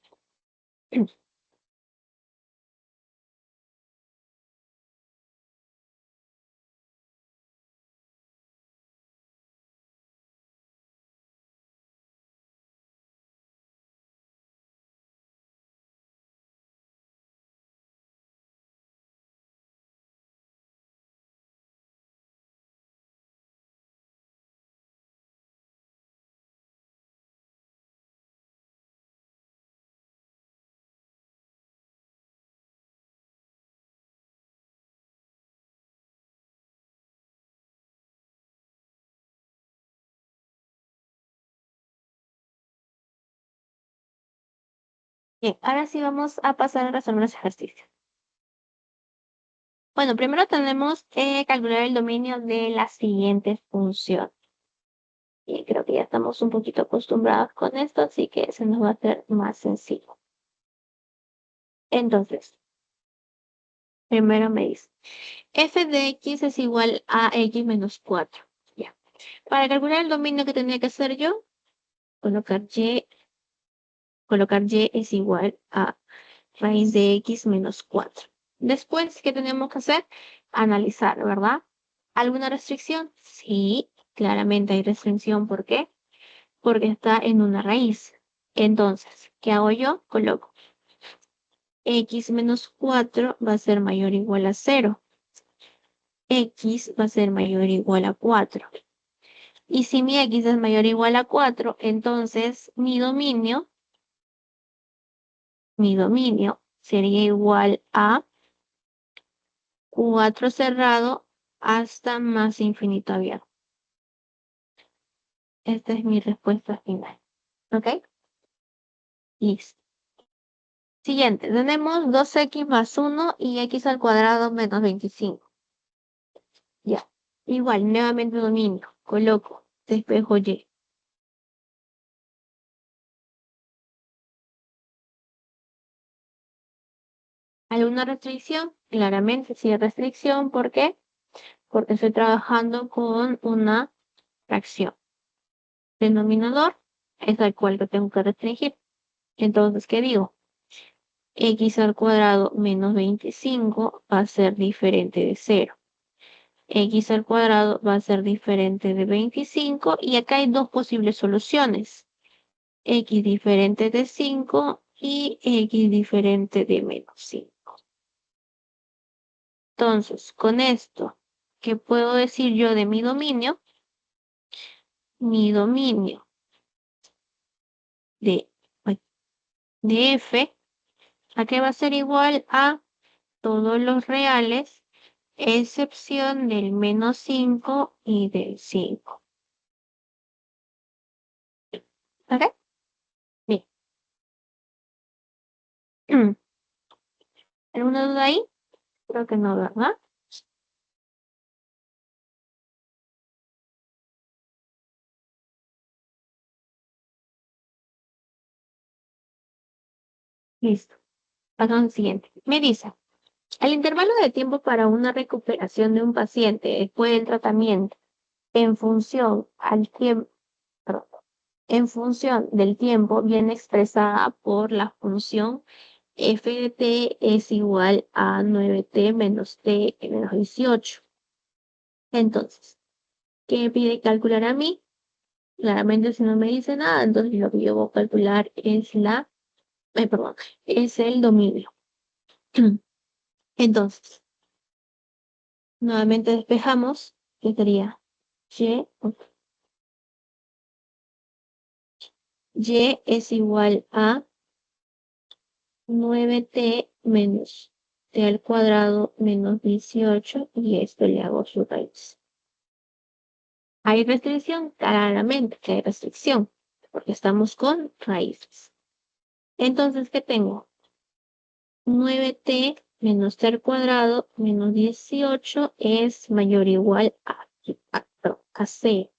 Bien, ahora sí vamos a pasar a resolver los ejercicios. Bueno, primero tenemos que calcular el dominio de la siguiente función. Y creo que ya estamos un poquito acostumbrados con esto, así que se nos va a hacer más sencillo. Entonces, primero me dice, f de x es igual a x menos 4. Ya. Para calcular el dominio que tenía que hacer yo, colocar y es igual a raíz de x menos 4. Después, ¿qué tenemos que hacer? Analizar, ¿verdad? ¿Alguna restricción? Sí, claramente hay restricción. ¿Por qué? Porque está en una raíz. Entonces, ¿qué hago yo? Coloco x menos 4 va a ser mayor o igual a 0. X va a ser mayor o igual a 4. Y si mi x es mayor o igual a 4, entonces mi dominio sería igual a 4 cerrado hasta más infinito abierto. Esta es mi respuesta final. ¿Ok? Listo. Siguiente, tenemos 2x más 1 y x al cuadrado menos 25. Ya. Igual, nuevamente dominio. Coloco despejo y. ¿Alguna restricción? Claramente sí hay restricción. ¿Por qué? Porque estoy trabajando con una fracción. Denominador es al cual lo tengo que restringir. Entonces, ¿qué digo? X al cuadrado menos 25 va a ser diferente de 0. X al cuadrado va a ser diferente de 25 y acá hay dos posibles soluciones. X diferente de 5 y X diferente de menos 5. Entonces, con esto, ¿qué puedo decir yo de mi dominio? Mi dominio de, de f, ¿a qué va a ser igual a todos los reales, excepción del menos 5 y del 5? ¿Ok? Bien. ¿Alguna duda ahí? Creo que no, ¿verdad? Listo. Pasamos al siguiente. Me dice, el intervalo de tiempo para una recuperación de un paciente después del tratamiento en función al tiempo, en función del tiempo viene expresada por la función f de t es igual a 9t menos t menos 18. Entonces, ¿qué me pide calcular a mí? Claramente si no me dice nada, entonces lo que yo voy a calcular es perdón, es el dominio. Entonces, nuevamente despejamos, que sería y, y es igual a 9t menos t al cuadrado menos 18 y esto le hago su raíz. ¿Hay restricción? Claramente que hay restricción, porque estamos con raíces. Entonces, ¿qué tengo? 9t menos t al cuadrado menos 18 es mayor o igual a c.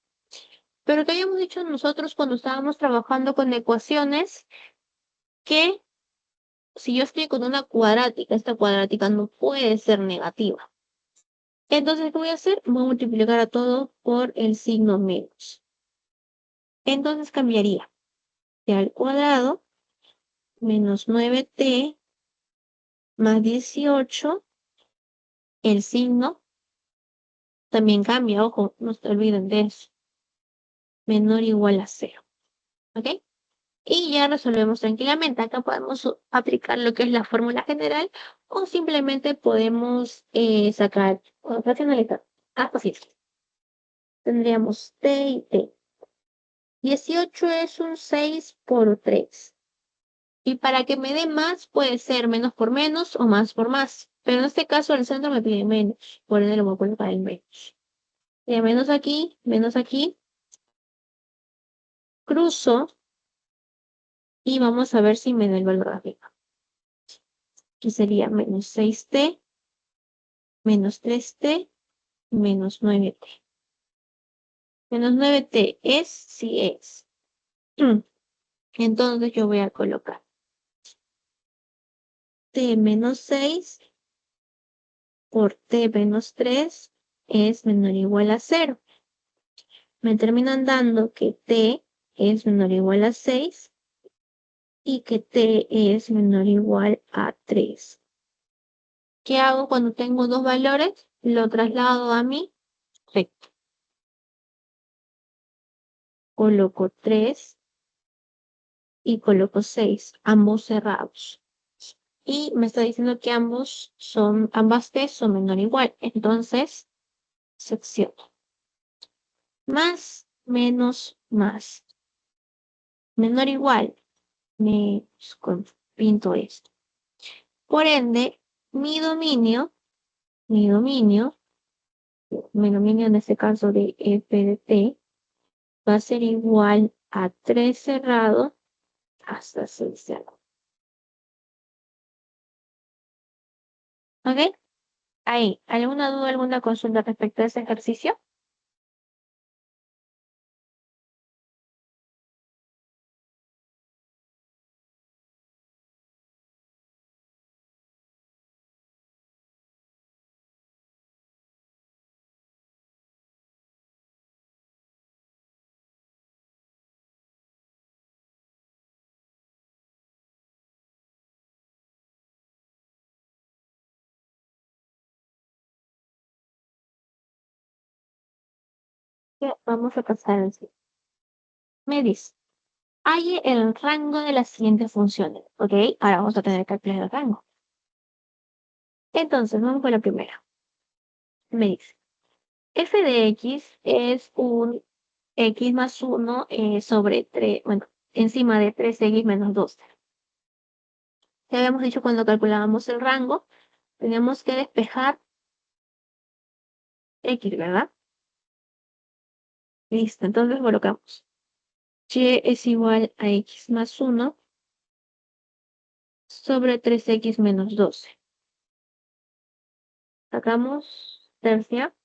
Pero que habíamos dicho nosotros cuando estábamos trabajando con ecuaciones, que si yo estoy con una cuadrática, esta cuadrática no puede ser negativa. Entonces, ¿qué voy a hacer? Voy a multiplicar a todo por el signo menos. Entonces cambiaría t al cuadrado menos 9t más 18, el signo también cambia, ojo, no se olviden de eso, menor o igual a 0, ¿ok? Y ya resolvemos tranquilamente. Acá podemos aplicar lo que es la fórmula general o simplemente podemos sacar o racionalizar. Fácil. Tendríamos t y t. 18 es un 6 por 3. Y para que me dé más, puede ser menos por menos o más por más. Pero en este caso el centro me pide menos. Por ende lo voy a colocar en menos. Y menos aquí. Cruzo y vamos a ver si me da el valor de arriba. Aquí sería menos 6t, menos 3t, menos 9t. Menos 9t es, sí es. Entonces yo voy a colocar t menos 6 por t menos 3 es menor o igual a 0. Me terminan dando que t es menor o igual a 6 y que t es menor o igual a 3. ¿Qué hago cuando tengo dos valores? Lo traslado a mi recto. Coloco 3 y coloco 6, ambos cerrados. Y me está diciendo que ambas t son menor o igual. Entonces, sección. Más, menos, más. Menor o igual. Me pinto esto. Por ende, mi dominio en este caso de f de t, va a ser igual a 3 cerrado hasta 6 cerrado. ¿Ok? Ahí, ¿alguna duda, alguna consulta respecto a ese ejercicio? Vamos a pasar al siguiente. Me dice, hay el rango de las siguientes funciones. ¿Ok? Ahora vamos a tener que calcular el rango. Entonces, vamos con la primera. Me dice, f de x es un x más 1 sobre 3, bueno, encima de 3x menos 12. Ya habíamos dicho cuando calculábamos el rango, teníamos que despejar x, ¿verdad? Listo, entonces colocamos y es igual a x más 1 sobre 3x menos 12. Sacamos tercia,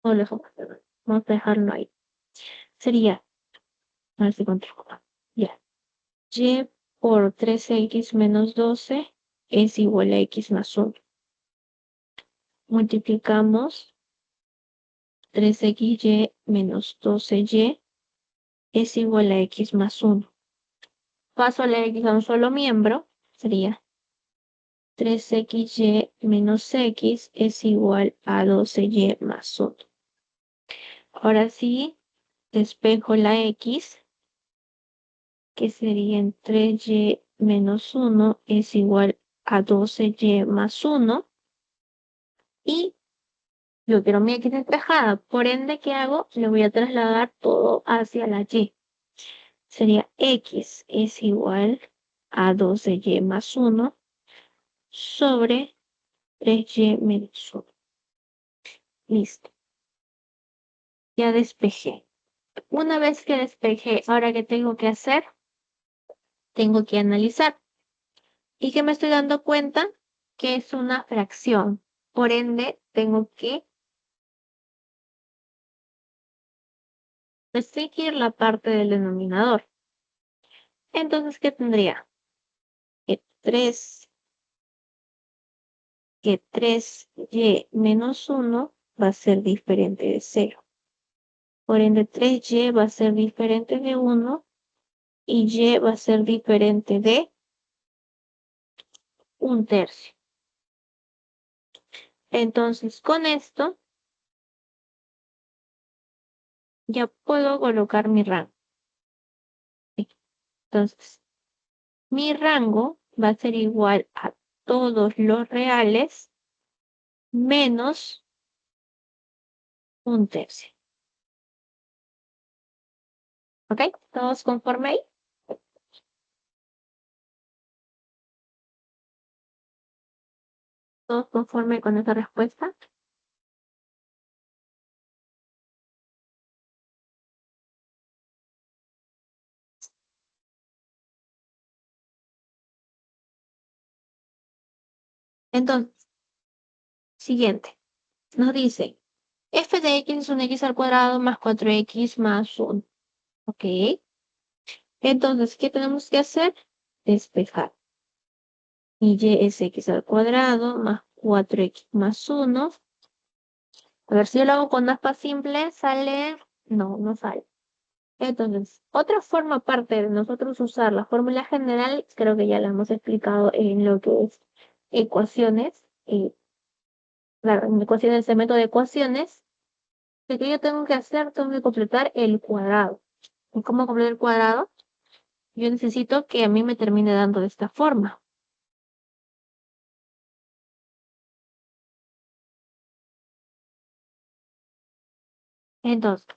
o dejamos, vamos a dejarlo ahí. Sería, a ver si controlo. Ya. Y por 3x menos 12 es igual a x más 1. Multiplicamos 3xy menos 12y es igual a x más 1. Paso a la x a un solo miembro, sería 3xy menos x es igual a 12y más 1. Ahora sí, despejo la x, que serían 3y menos 1 es igual a 12y más 1. Y yo quiero mi x despejada, por ende, ¿qué hago? Le voy a trasladar todo hacia la y. sería x es igual a 12y más 1 sobre 3y menos 1. Listo. Ya despejé. Una vez que despejé, ahora ¿qué tengo que hacer? Tengo que analizar. Y que me estoy dando cuenta que es una fracción. Por ende, tengo que restringir la parte del denominador. Entonces, ¿qué tendría? Que 3y menos 1 va a ser diferente de 0. Por ende, 3y va a ser diferente de 1 y y va a ser diferente de 1/3. Entonces, con esto ya puedo colocar mi rango. Entonces, mi rango va a ser igual a todos los reales menos 1/3. ¿Ok? ¿Todos conforme ahí? ¿Todos conforme con esa respuesta? Entonces, siguiente. Nos dice, f de x es un x al cuadrado más 4x más 1. ¿Ok? Entonces, ¿qué tenemos que hacer? Despejar. Y y es x al cuadrado más 4x más 1. A ver si yo lo hago con aspa simple, ¿sale? No, no sale. Entonces, otra forma aparte de nosotros usar la fórmula general, creo que ya la hemos explicado en lo que es ecuaciones, claro, en ecuaciones, el método de ecuaciones, de que yo tengo que hacer, tengo que completar el cuadrado. ¿Y cómo completar el cuadrado? Yo necesito que a mí me termine dando de esta forma. Entonces,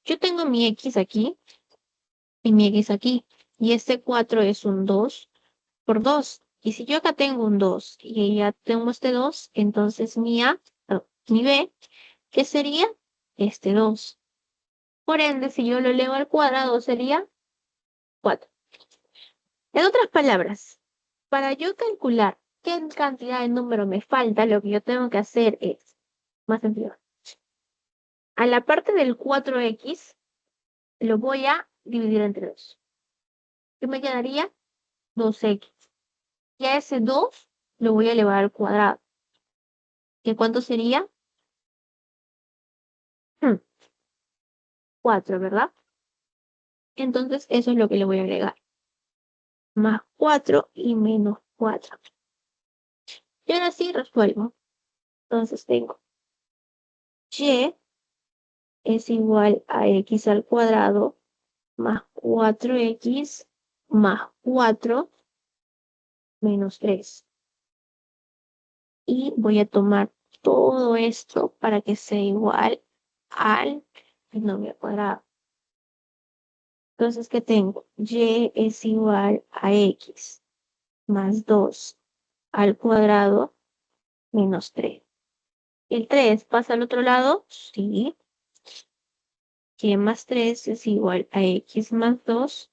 yo tengo mi x aquí y mi x aquí, y este 4 es un 2 por 2. Y si yo acá tengo un 2 y ya tengo este 2, entonces mi A, mi B, ¿qué sería? Este 2. Por ende, si yo lo elevo al cuadrado, sería 4. En otras palabras, para yo calcular qué cantidad de número me falta, lo que yo tengo que hacer es, más sencillo, a la parte del 4x, lo voy a dividir entre 2. ¿Qué me quedaría? 2x. Y a ese 2 lo voy a elevar al cuadrado. ¿Qué cuánto sería? 4, ¿verdad? Entonces, eso es lo que le voy a agregar. Más 4 y menos 4. Y ahora sí resuelvo. Entonces tengo y es igual a x al cuadrado más 4x más 4 menos 3. Y voy a tomar todo esto para que sea igual al binomio cuadrado. Entonces, ¿qué tengo? Y es igual a x más 2 al cuadrado menos 3. ¿El 3 pasa al otro lado? Sí. Y más 3 es igual a x más 2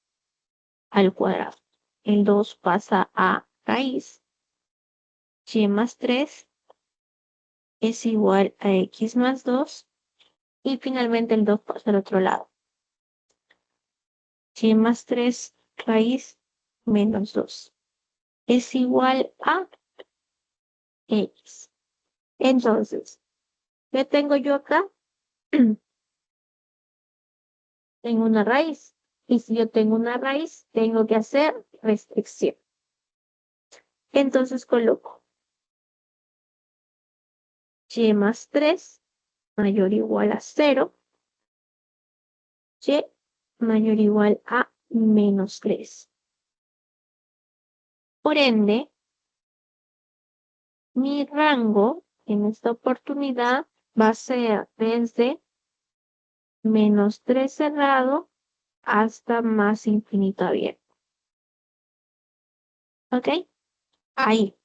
al cuadrado. El 2 pasa a raíz. Y más 3 es igual a x más 2. Y finalmente el 2 pasa al otro lado. Y más 3 raíz menos 2 es igual a x. Entonces, ¿qué tengo yo acá? Tengo una raíz. Y si yo tengo una raíz, tengo que hacer restricción. Entonces coloco y más 3 mayor o igual a 0. Y mayor o igual a menos 3. Por ende, mi rango en esta oportunidad va a ser desde menos 3 cerrado hasta más infinito abierto. ¿Ok? Ahí.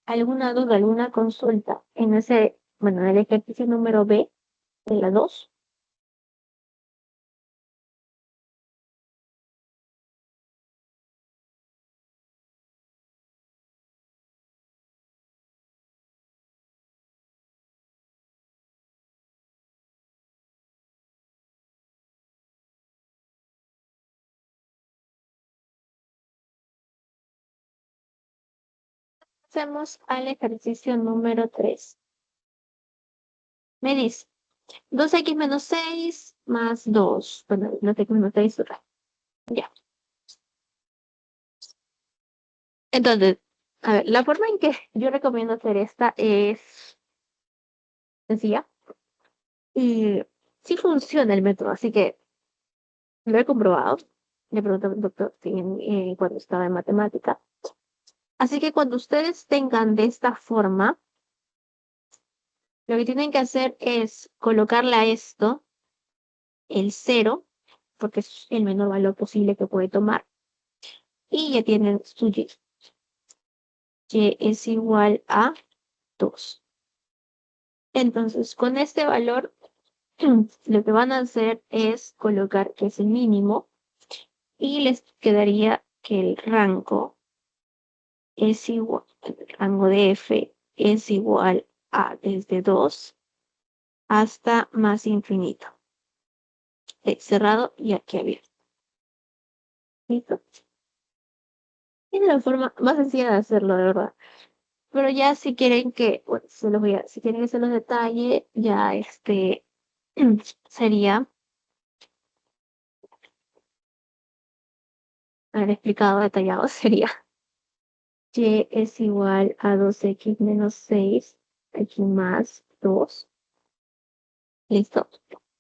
¿Alguna duda, alguna consulta en en el ejercicio número B de la 2? Hacemos al ejercicio número 3. Me dice 2x menos 6 más 2. Bueno, no tengo menos 6, ya. Entonces, a ver, la forma en que yo recomiendo hacer esta es sencilla y sí funciona el método, así que lo he comprobado. Le pregunté al doctor cuando estaba en matemática. Así que cuando ustedes tengan de esta forma, lo que tienen que hacer es colocarle a esto el cero, porque es el menor valor posible que puede tomar, y ya tienen su y. Y es igual a 2. Entonces, con este valor, lo que van a hacer es colocar que es el mínimo y les quedaría que el rango de f es igual a desde 2 hasta más infinito. Cerrado y aquí abierto. ¿Listo? Es la forma más sencilla de hacerlo, de verdad. Pero ya si quieren que, bueno, si quieren que se los detalle, ya sería haber explicado detallado, sería y es igual a 2x menos 6 aquí más 2. ¿Listo?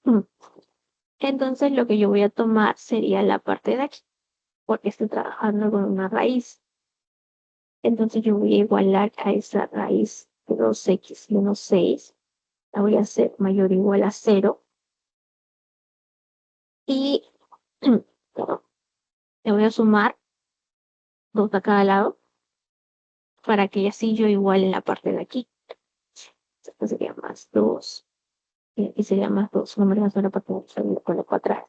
Mm. Entonces lo que yo voy a tomar sería la parte de aquí, porque estoy trabajando con una raíz. Entonces yo voy a igualar a esa raíz de 2x menos 6. La voy a hacer mayor o igual a 0. Y perdón, le voy a sumar 2 a cada lado para que así yo iguale en la parte de aquí. Esto sería más 2. Y aquí sería más 2. No me alcanzó la parte de aquí, lo coloco atrás.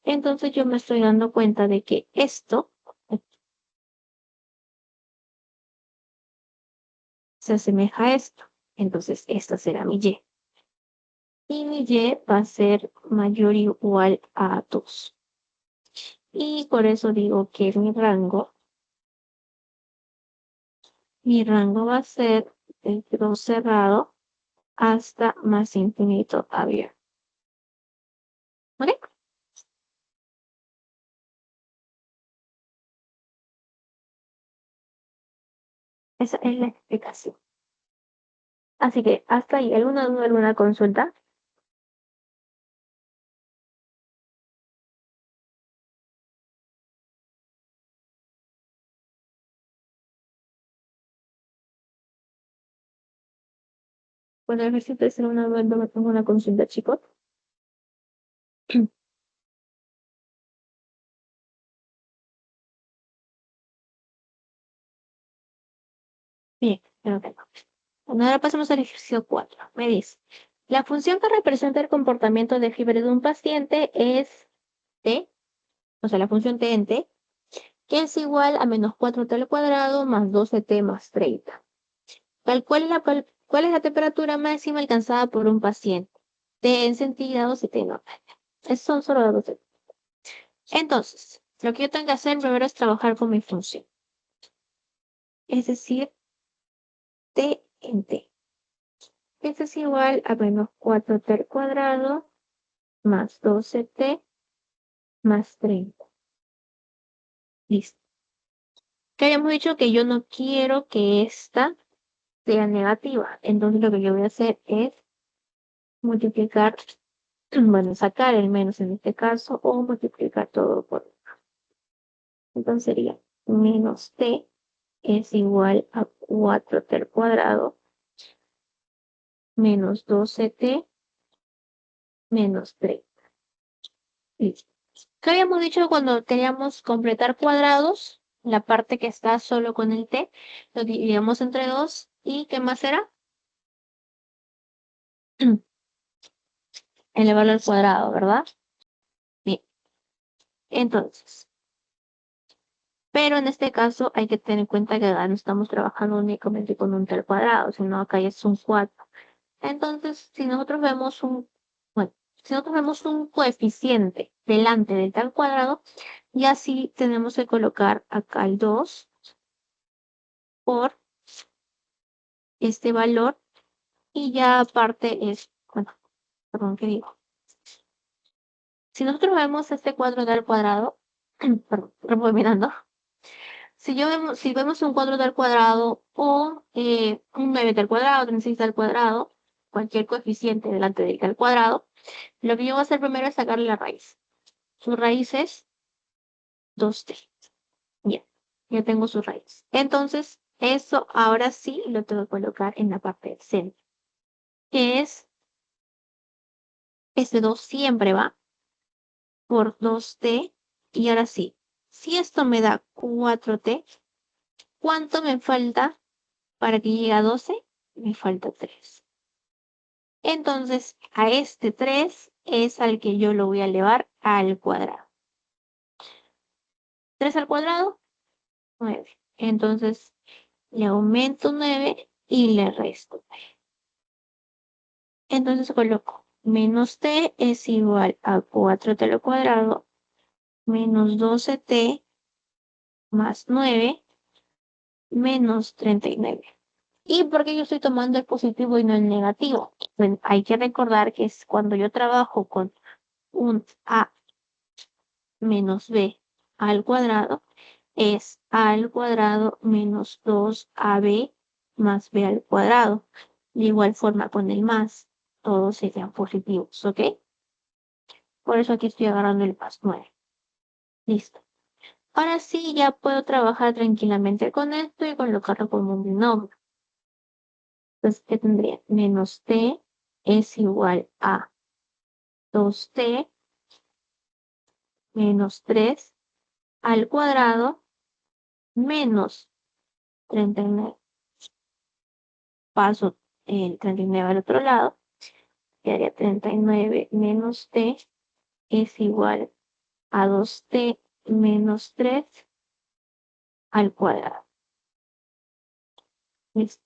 Entonces yo me estoy dando cuenta de que esto se asemeja a esto. Entonces esta será mi y. Y mi y va a ser mayor o igual a 2. Y por eso digo que mi rango va a ser desde 2 cerrado hasta más infinito abierto. ¿Ok? Esa es la explicación. Así que hasta ahí, ¿alguna duda, alguna consulta? Bueno, a ver si ustedes tienen una duda, una consulta, chicos. Bien, creo que no. Bueno, ahora pasamos al ejercicio 4. Me dice, la función que representa el comportamiento de fiebre de un paciente es t, o sea, la función t en t, que es igual a menos 4t al cuadrado más 12t más 30. ¿Cuál es la temperatura máxima alcanzada por un paciente? T en centígrados y t en normal. Esos son solo datos. Entonces, lo que yo tengo que hacer primero es trabajar con mi función. Es decir, t en t. Esto es igual a menos 4t al cuadrado más 12t más 30. Listo. Que habíamos dicho que yo no quiero que esta sea negativa. Entonces lo que yo voy a hacer es multiplicar, bueno, sacar el menos en este caso o multiplicar todo por 1. Entonces sería menos t es igual a 4t al cuadrado menos 12t menos 3. Listo. ¿Qué habíamos dicho cuando queríamos completar cuadrados? La parte que está solo con el t, lo dividimos entre 2. ¿Y qué más era? Elevarlo al cuadrado, ¿verdad? Bien. Entonces, pero en este caso hay que tener en cuenta que acá no estamos trabajando únicamente con un t al cuadrado, sino acá ya es un 4. Entonces, bueno, si nosotros vemos un coeficiente delante del tal cuadrado, y así tenemos que colocar acá el 2 por este valor, y ya aparte es, bueno, perdón, ¿qué digo? Si nosotros vemos este cuadro al cuadrado, perdón, rebobinando, si vemos un cuadro al cuadrado o un 9 al cuadrado, 36 al cuadrado, cualquier coeficiente delante del al cuadrado, lo que yo voy a hacer primero es sacarle la raíz. Su raíz es 2t. Bien, ya tengo su raíz. Entonces, eso ahora sí lo tengo que colocar en la parte del centro, que es este 2 siempre va por 2t. Y ahora sí, si esto me da 4t, ¿cuánto me falta para que llegue a 12? Me falta 3. Entonces, a este 3 es al que yo lo voy a elevar al cuadrado. 3 al cuadrado, 9. Entonces, le aumento 9 y le resto. Entonces coloco menos t es igual a 4t al cuadrado menos 12t más 9 menos 39. ¿Y por qué yo estoy tomando el positivo y no el negativo? Bueno, hay que recordar que es cuando yo trabajo con un a menos b al cuadrado, es a al cuadrado menos 2ab más b al cuadrado. De igual forma con el más, todos serían positivos, ¿ok? Por eso aquí estoy agarrando el más 9. Listo. Ahora sí ya puedo trabajar tranquilamente con esto y colocarlo como un binomio. Entonces, ¿qué tendría? Menos t es igual a 2t menos 3 al cuadrado menos 39. Paso el 39 al otro lado. Quedaría 39 menos t es igual a 2t menos 3 al cuadrado. Listo.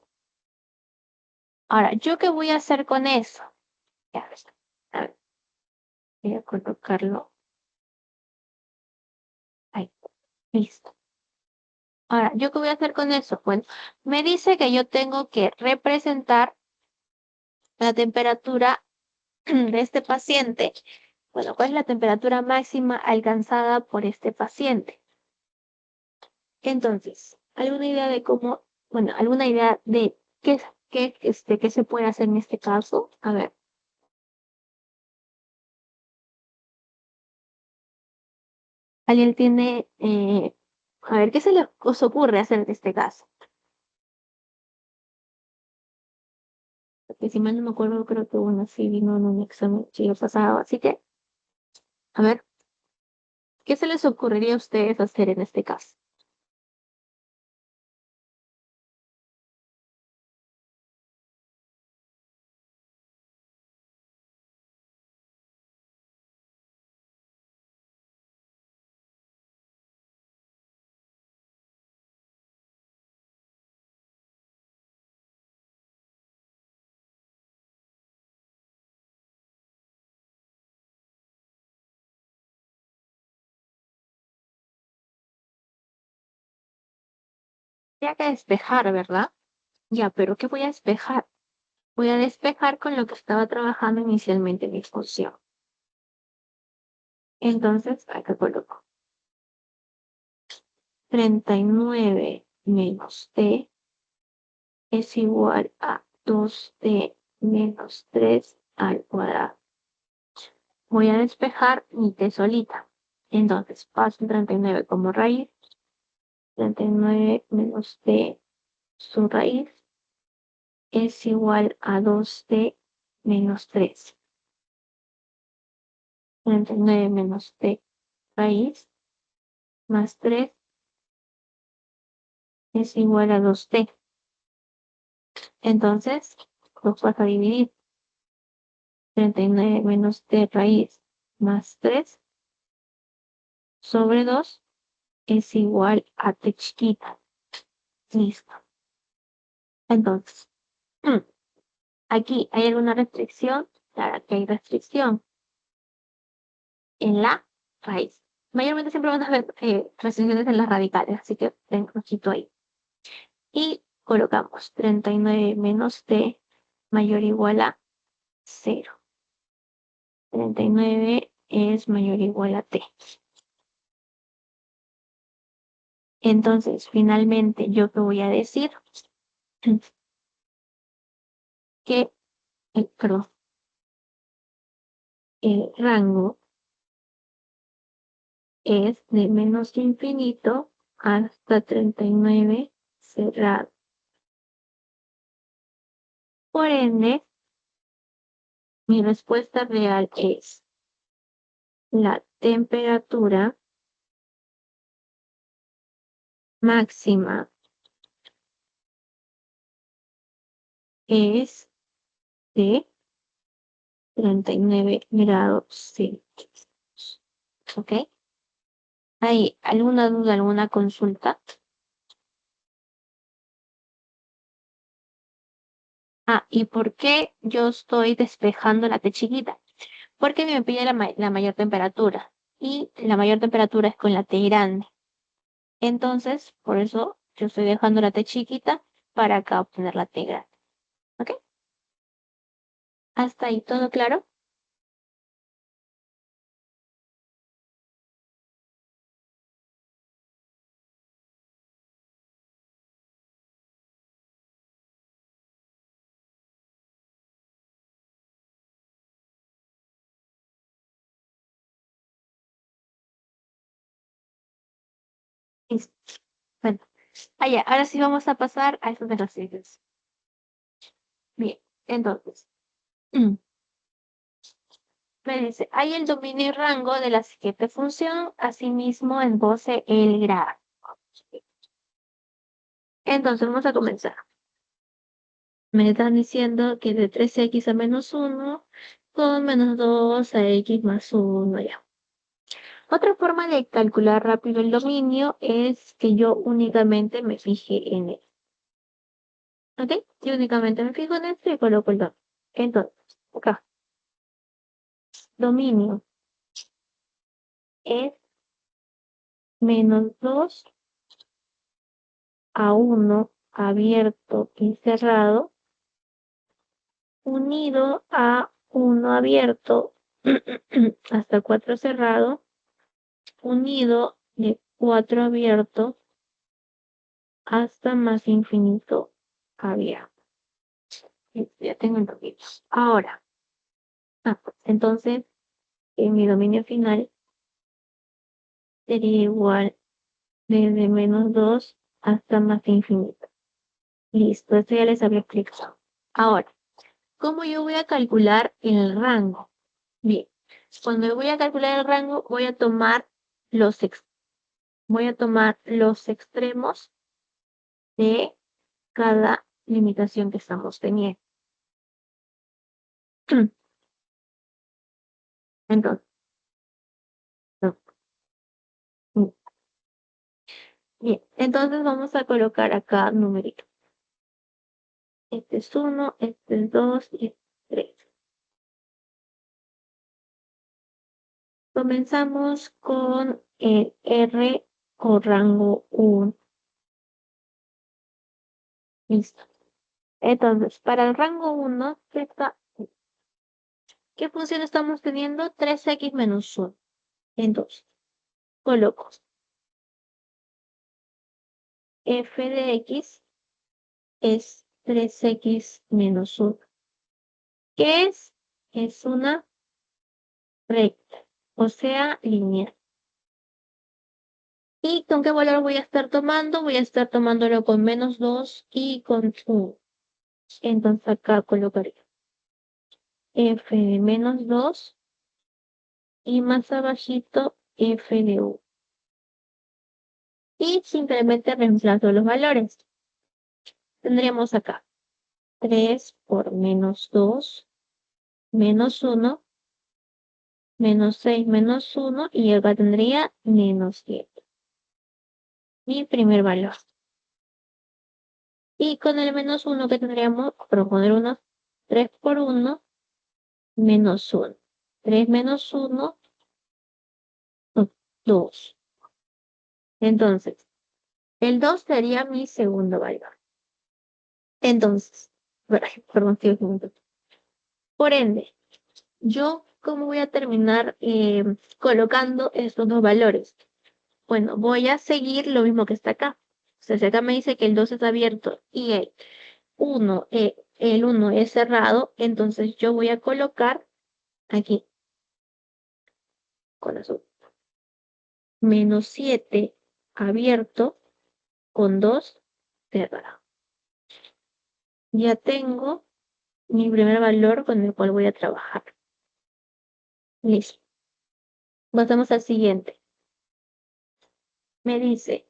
Ahora, ¿yo qué voy a hacer con eso? Ya, a ver, voy a colocarlo ahí. Listo. Ahora, ¿yo qué voy a hacer con eso? Bueno, me dice que yo tengo que representar la temperatura de este paciente. Bueno, ¿cuál es la temperatura máxima alcanzada por este paciente? Entonces, ¿alguna idea de cómo, bueno, alguna idea de qué se puede hacer en este caso? A ver, ¿alguien tiene, a ver, qué se les os ocurre hacer en este caso? Porque si mal no me acuerdo, creo que bueno, sí vino en un examen chico pasado, así que, a ver, ¿qué se les ocurriría a ustedes hacer en este caso? Habría que despejar, ¿verdad? Ya, pero ¿qué voy a despejar? Voy a despejar con lo que estaba trabajando inicialmente en mi función. Entonces, acá coloco 39 menos t es igual a 2t menos 3 al cuadrado. Voy a despejar mi t solita. Entonces, paso 39 como raíz. 39 menos t su raíz es igual a 2t menos 3. 39 menos t raíz más 3 es igual a 2t. Entonces, lo vas a dividir. 39 menos t raíz más 3 sobre 2 es igual a t chiquita. Listo. Entonces, aquí hay alguna restricción. Claro que hay restricción en la raíz. Mayormente siempre van a haber restricciones en las radicales, así que tengo un poquito ahí. Y colocamos 39 menos t mayor o igual a 0. 39 es mayor o igual a t. Entonces, finalmente, ¿yo qué voy a decir? Que perdón, el rango es de menos infinito hasta 39 cerrado. Por ende, mi respuesta real es la temperatura máxima es de 39 grados Celsius. ¿Ok? ¿Hay alguna duda, alguna consulta? Ah, ¿y por qué yo estoy despejando la T chiquita? Porque me pide la mayor temperatura. Y la mayor temperatura es con la T grande. Entonces, por eso yo estoy dejando la T chiquita para acá obtener la T grande. ¿Ok? ¿Hasta ahí todo claro? Listo. Bueno, allá, ahora sí vamos a pasar a esos ejercicios. Bien, entonces, me dice, hay el dominio y rango de la siguiente función, asimismo en goce el grado. Entonces vamos a comenzar. Me están diciendo que de 3x a menos 1 con menos 2 a x más 1, ya. Otra forma de calcular rápido el dominio es que yo únicamente me fije en él. ¿Ok? Yo únicamente me fijo en esto y coloco el dominio. Entonces, acá, dominio es menos 2 a 1 abierto y cerrado, unido a 1 abierto hasta 4 cerrado, unido de 4 abierto hasta más infinito abierto. Listo, ya tengo el dominio. Ahora, entonces, mi dominio final sería igual desde menos 2 hasta más infinito. Listo, esto ya les había explicado. Ahora, ¿cómo yo voy a calcular el rango? Bien, cuando yo voy a calcular el rango, los voy a tomar los extremos de cada limitación que estamos teniendo. Entonces, no, bien, entonces vamos a colocar acá numeritos. Este es 1, este es 2 y este es 3. Comenzamos con el R o rango 1. Listo. Entonces, para el rango 1, ¿qué función estamos teniendo? 3x menos 1. Entonces, coloco f de x es 3x menos 1. ¿Qué es? Es una recta, o sea, lineal. ¿Y con qué valor voy a estar tomando? Voy a estar tomándolo con menos 2 y con 1. Entonces acá colocaré f de menos 2 y más abajito f de u. Y simplemente reemplazo los valores. Tendríamos acá 3 por menos 2, menos 1, menos 6, menos 1, y acá tendría menos 7. Mi primer valor. Y con el menos 1 que tendríamos, por poner 1, 3 por 1, menos 1. 3 menos 1, 2. Entonces, el 2 sería mi segundo valor. Entonces, perdón, estoy un segundo. Por ende, ¿yo cómo voy a terminar colocando estos dos valores? Bueno, voy a seguir lo mismo que está acá. O sea, si acá me dice que el 2 está abierto y el 1 es cerrado, entonces yo voy a colocar aquí, con azul, menos 7 abierto con 2 cerrado. Ya tengo mi primer valor con el cual voy a trabajar. Listo. Pasamos al siguiente. Me dice,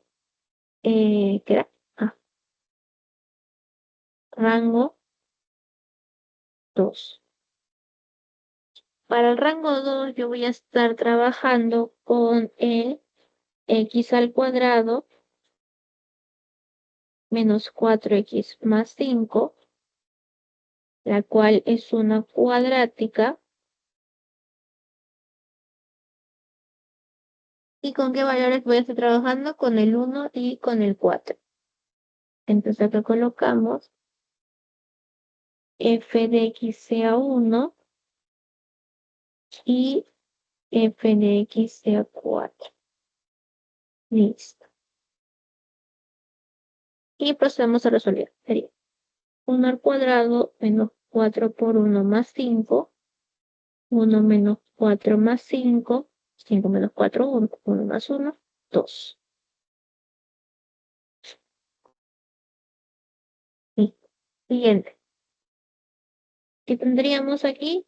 ¿qué era? Ah, rango 2. Para el rango 2 yo voy a estar trabajando con el x al cuadrado menos 4x más 5, la cual es una cuadrática. ¿Y con qué valores voy a estar trabajando? Con el 1 y con el 4. Entonces acá colocamos f de x sea 1 y f de x sea 4. Listo. Y procedemos a resolver. Sería 1 al cuadrado menos 4 por 1 más 5. 1 menos 4 más 5. 5 menos 4, 1. 1 más 1, 2. Listo. Siguiente. ¿Qué tendríamos aquí?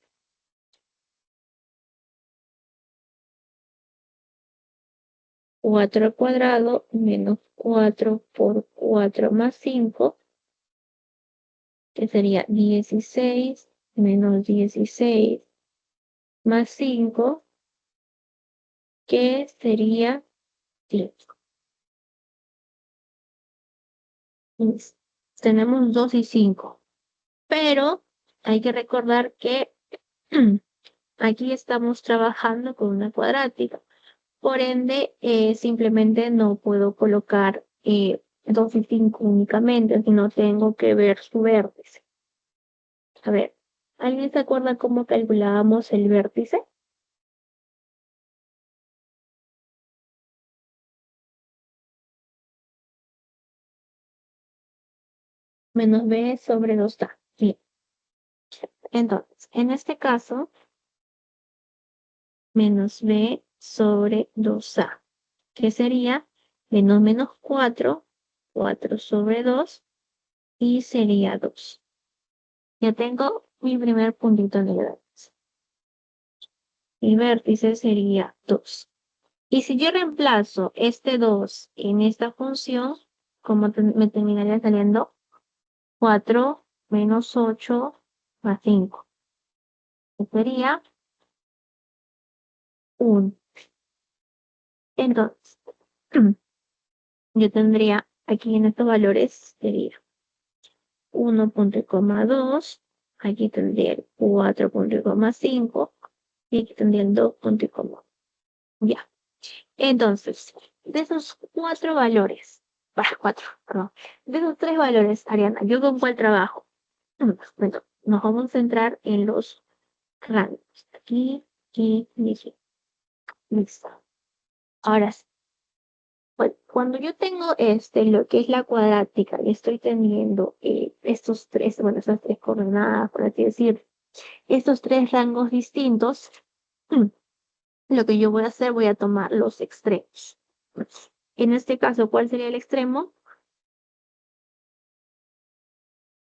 4 al cuadrado menos 4 por 4 más 5, que sería 16 menos 16 más 5, que sería 5. Listo. Tenemos 2 y 5, pero hay que recordar que aquí estamos trabajando con una cuadrática. Por ende, simplemente no puedo colocar 2 y 5 únicamente, sino tengo que ver su vértice. A ver, ¿alguien se acuerda cómo calculábamos el vértice? Menos b sobre 2a. Bien. Entonces, en este caso, menos b sobre 2a, que sería menos 4, 4 sobre 2, y sería 2. Ya tengo mi primer puntito en el vértice. Mi vértice sería 2. Y si yo reemplazo este 2 en esta función, ¿cómo me terminaría saliendo? 4 menos 8 más 5. Que sería 1. Entonces, yo tendría aquí en estos valores, sería 1,2. Aquí tendría el 4,5. Y aquí tendría el 2,1. Ya. Entonces, de esos 4 valores, para 4, perdón, de esos 3 valores, Ariana, ¿yo con cuál trabajo? Bueno, nos vamos a centrar en los rangos. Aquí, aquí y aquí. Listo. Ahora sí. Bueno, cuando yo tengo lo que es la cuadrática y estoy teniendo estos tres, bueno, estas tres coordenadas, por así decir, estos tres rangos distintos, lo que yo voy a hacer, voy a tomar los extremos. En este caso, ¿cuál sería el extremo?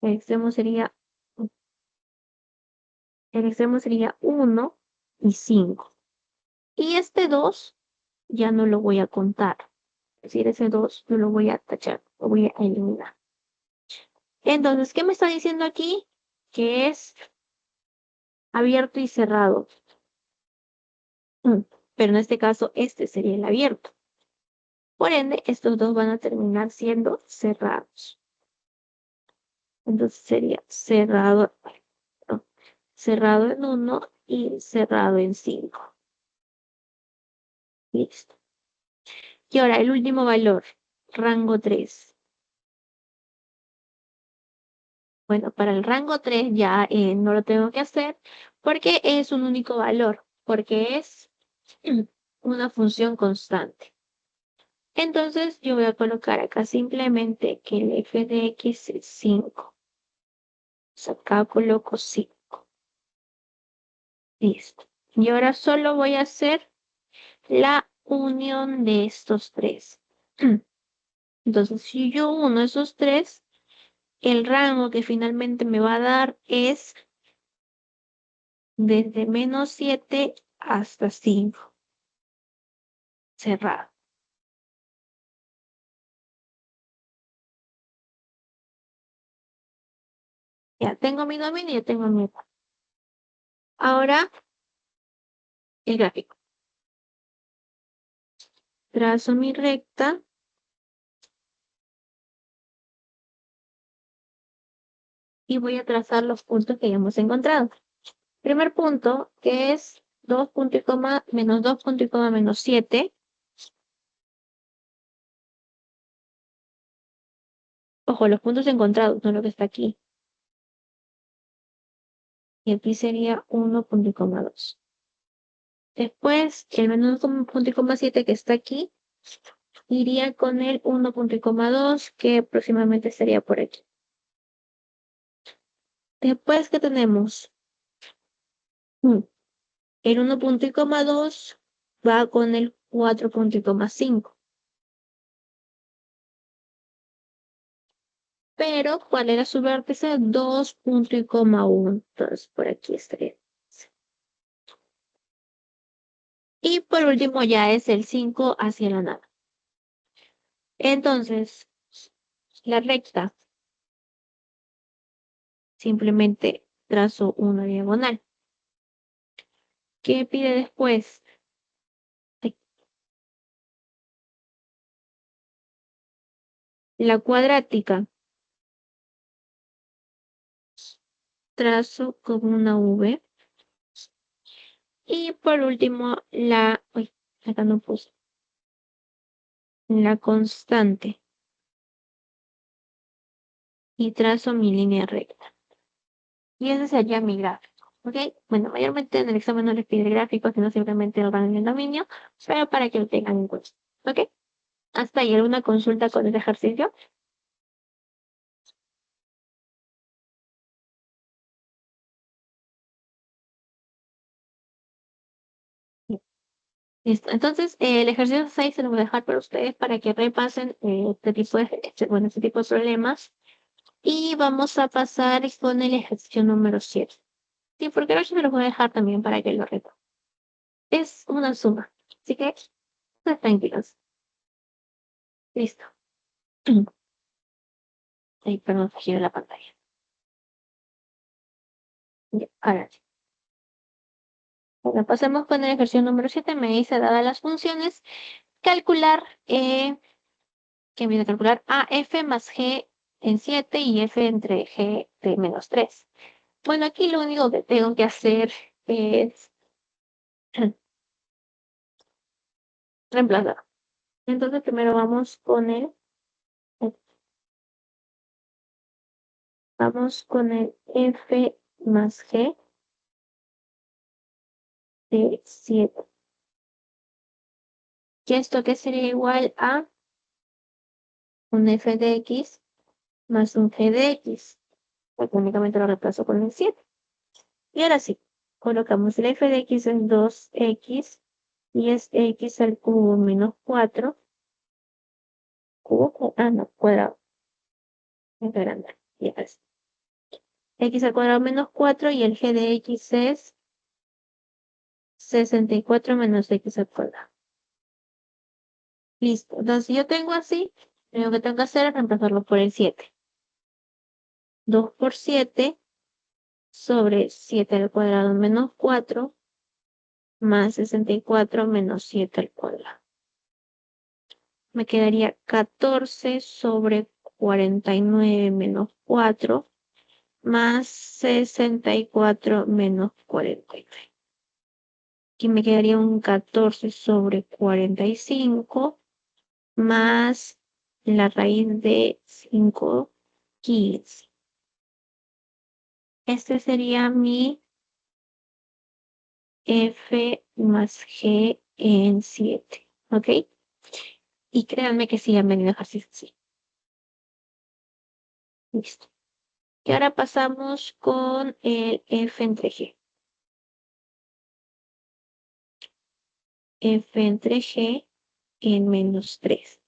El extremo sería, el extremo sería 1 y 5. Y este 2 ya no lo voy a contar. Es decir, ese 2 no lo voy a tachar, lo voy a eliminar. Entonces, ¿qué me está diciendo aquí? Que es abierto y cerrado. Pero en este caso, este sería el abierto. Por ende, estos dos van a terminar siendo cerrados. Entonces sería cerrado, no, cerrado en 1 y cerrado en 5. Listo. Y ahora el último valor, rango 3. Bueno, para el rango 3 ya no lo tengo que hacer porque es un único valor, porque es una función constante. Entonces yo voy a colocar acá simplemente que el f de x es 5. Acá coloco 5. Listo. Y ahora solo voy a hacer la unión de estos tres. Entonces, si yo uno esos tres, el rango que finalmente me va a dar es desde -7 hasta 5. Cerrado. Ya tengo mi dominio y ya tengo mi... Ahora, el gráfico. Trazo mi recta. Y voy a trazar los puntos que ya hemos encontrado. Primer punto, que es 2 punto y coma, menos 2 punto y coma menos 7. Ojo, los puntos encontrados, no lo que está aquí. Y aquí sería 1,2. Después, el menos 1,7 que está aquí, iría con el 1,2 que aproximadamente estaría por aquí. Después, ¿qué tenemos? El 1,2 va con el 4,5. Pero, ¿cuál era su vértice? 2,1. Entonces, por aquí estaría. Y por último ya es el 5 hacia la nada. Entonces, la recta, simplemente trazo una diagonal. ¿Qué pide después? La cuadrática, trazo como una V. Y por último, uy, acá no puse, la constante. Y trazo mi línea recta. Y ese sería mi gráfico, ¿ok? Bueno, mayormente en el examen no les pide gráficos, sino simplemente el rango y el dominio, pero para que lo tengan en cuenta, ¿ok? ¿Hasta ahí alguna consulta con el ejercicio? Listo. Entonces, el ejercicio 6 se lo voy a dejar para ustedes para que repasen este tipo de problemas. Y vamos a pasar con el ejercicio número 7. Sí, porque ahora yo se los voy a dejar también para que lo repasen. Es una suma. Así que, estén tranquilos. Listo. Ay, perdón, se giró la pantalla. Ya, ahora sí. Bueno, pasemos con el ejercicio número 7. Me dice, dadas las funciones, calcular, que viene a calcular a f más g en 7 y f entre g de -3. Bueno, aquí lo único que tengo que hacer es reemplazar. Entonces primero vamos con el f más g de 7. Y esto que sería igual a un f de x más un g de x. Porque únicamente lo reemplazo con el 7. Y ahora sí, colocamos el f de x en 2x y es x al cubo menos 4. Cubo, no, cuadrado. Es grande. Ya es. X al cuadrado menos 4 y el g de x es 64 menos x al cuadrado. Listo. Entonces, si yo tengo así, lo único que tengo que hacer es reemplazarlo por el 7. 2 por 7 sobre 7 al cuadrado menos 4 más 64 menos 7 al cuadrado. Me quedaría 14 sobre 49 menos 4 más 64 menos 49. Aquí me quedaría un 14 sobre 45 más la raíz de 5, 15. Este sería mi f más g en 7, ¿ok? Y créanme que sí, han venido ejercicios así. Listo. Y ahora pasamos con el f entre g. F entre g en menos 3.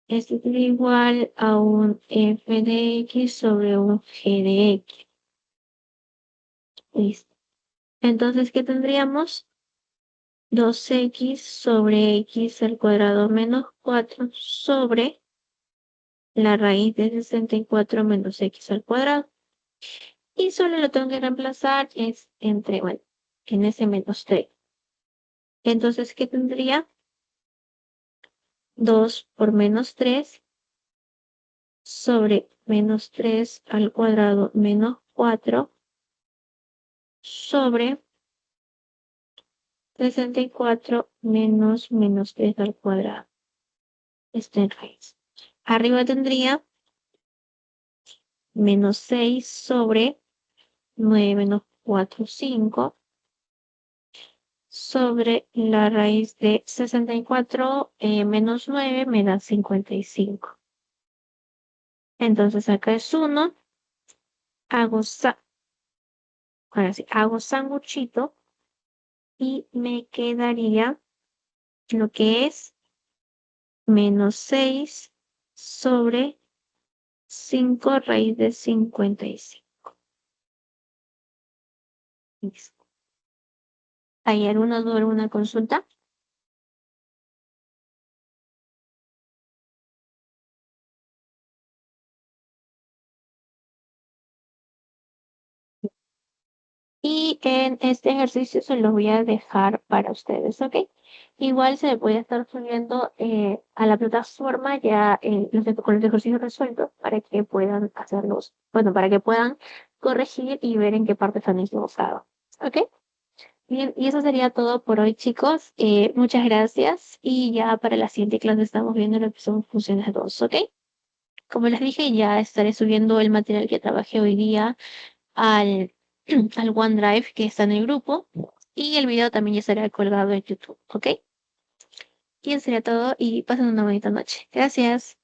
Esto es igual a un f de x sobre un g de x. Listo. Entonces, ¿qué tendríamos? 2x sobre x al cuadrado menos 4 sobre la raíz de 64 menos x al cuadrado. Y solo lo tengo que reemplazar es entre, bueno, en ese menos 3. Entonces, ¿qué tendría? 2 por menos 3 sobre menos 3 al cuadrado menos 4 sobre 64 menos menos 3 al cuadrado. Esto en raíz. Arriba tendría menos 6 sobre 9 menos 4, 5 sobre la raíz de 64 menos 9 me da 55. Entonces acá es 1. Ahora sí, hago sanguchito y me quedaría lo que es menos 6 sobre 5 raíz de 55. Listo. ¿Hay alguna duda, alguna consulta? Y en este ejercicio se los voy a dejar para ustedes, ¿ok? Igual se voy a estar subiendo a la plataforma ya con los ejercicios resueltos para que puedan hacerlos, bueno, para que puedan corregir y ver en qué parte están equivocados, ¿ok? Bien, y eso sería todo por hoy, chicos. Muchas gracias y ya para la siguiente clase estamos viendo lo que son funciones 2, ¿ok? Como les dije, ya estaré subiendo el material que trabajé hoy día al, al OneDrive que está en el grupo y el video también ya estará colgado en YouTube, ¿ok? Y eso sería todo y pasen una bonita noche. Gracias.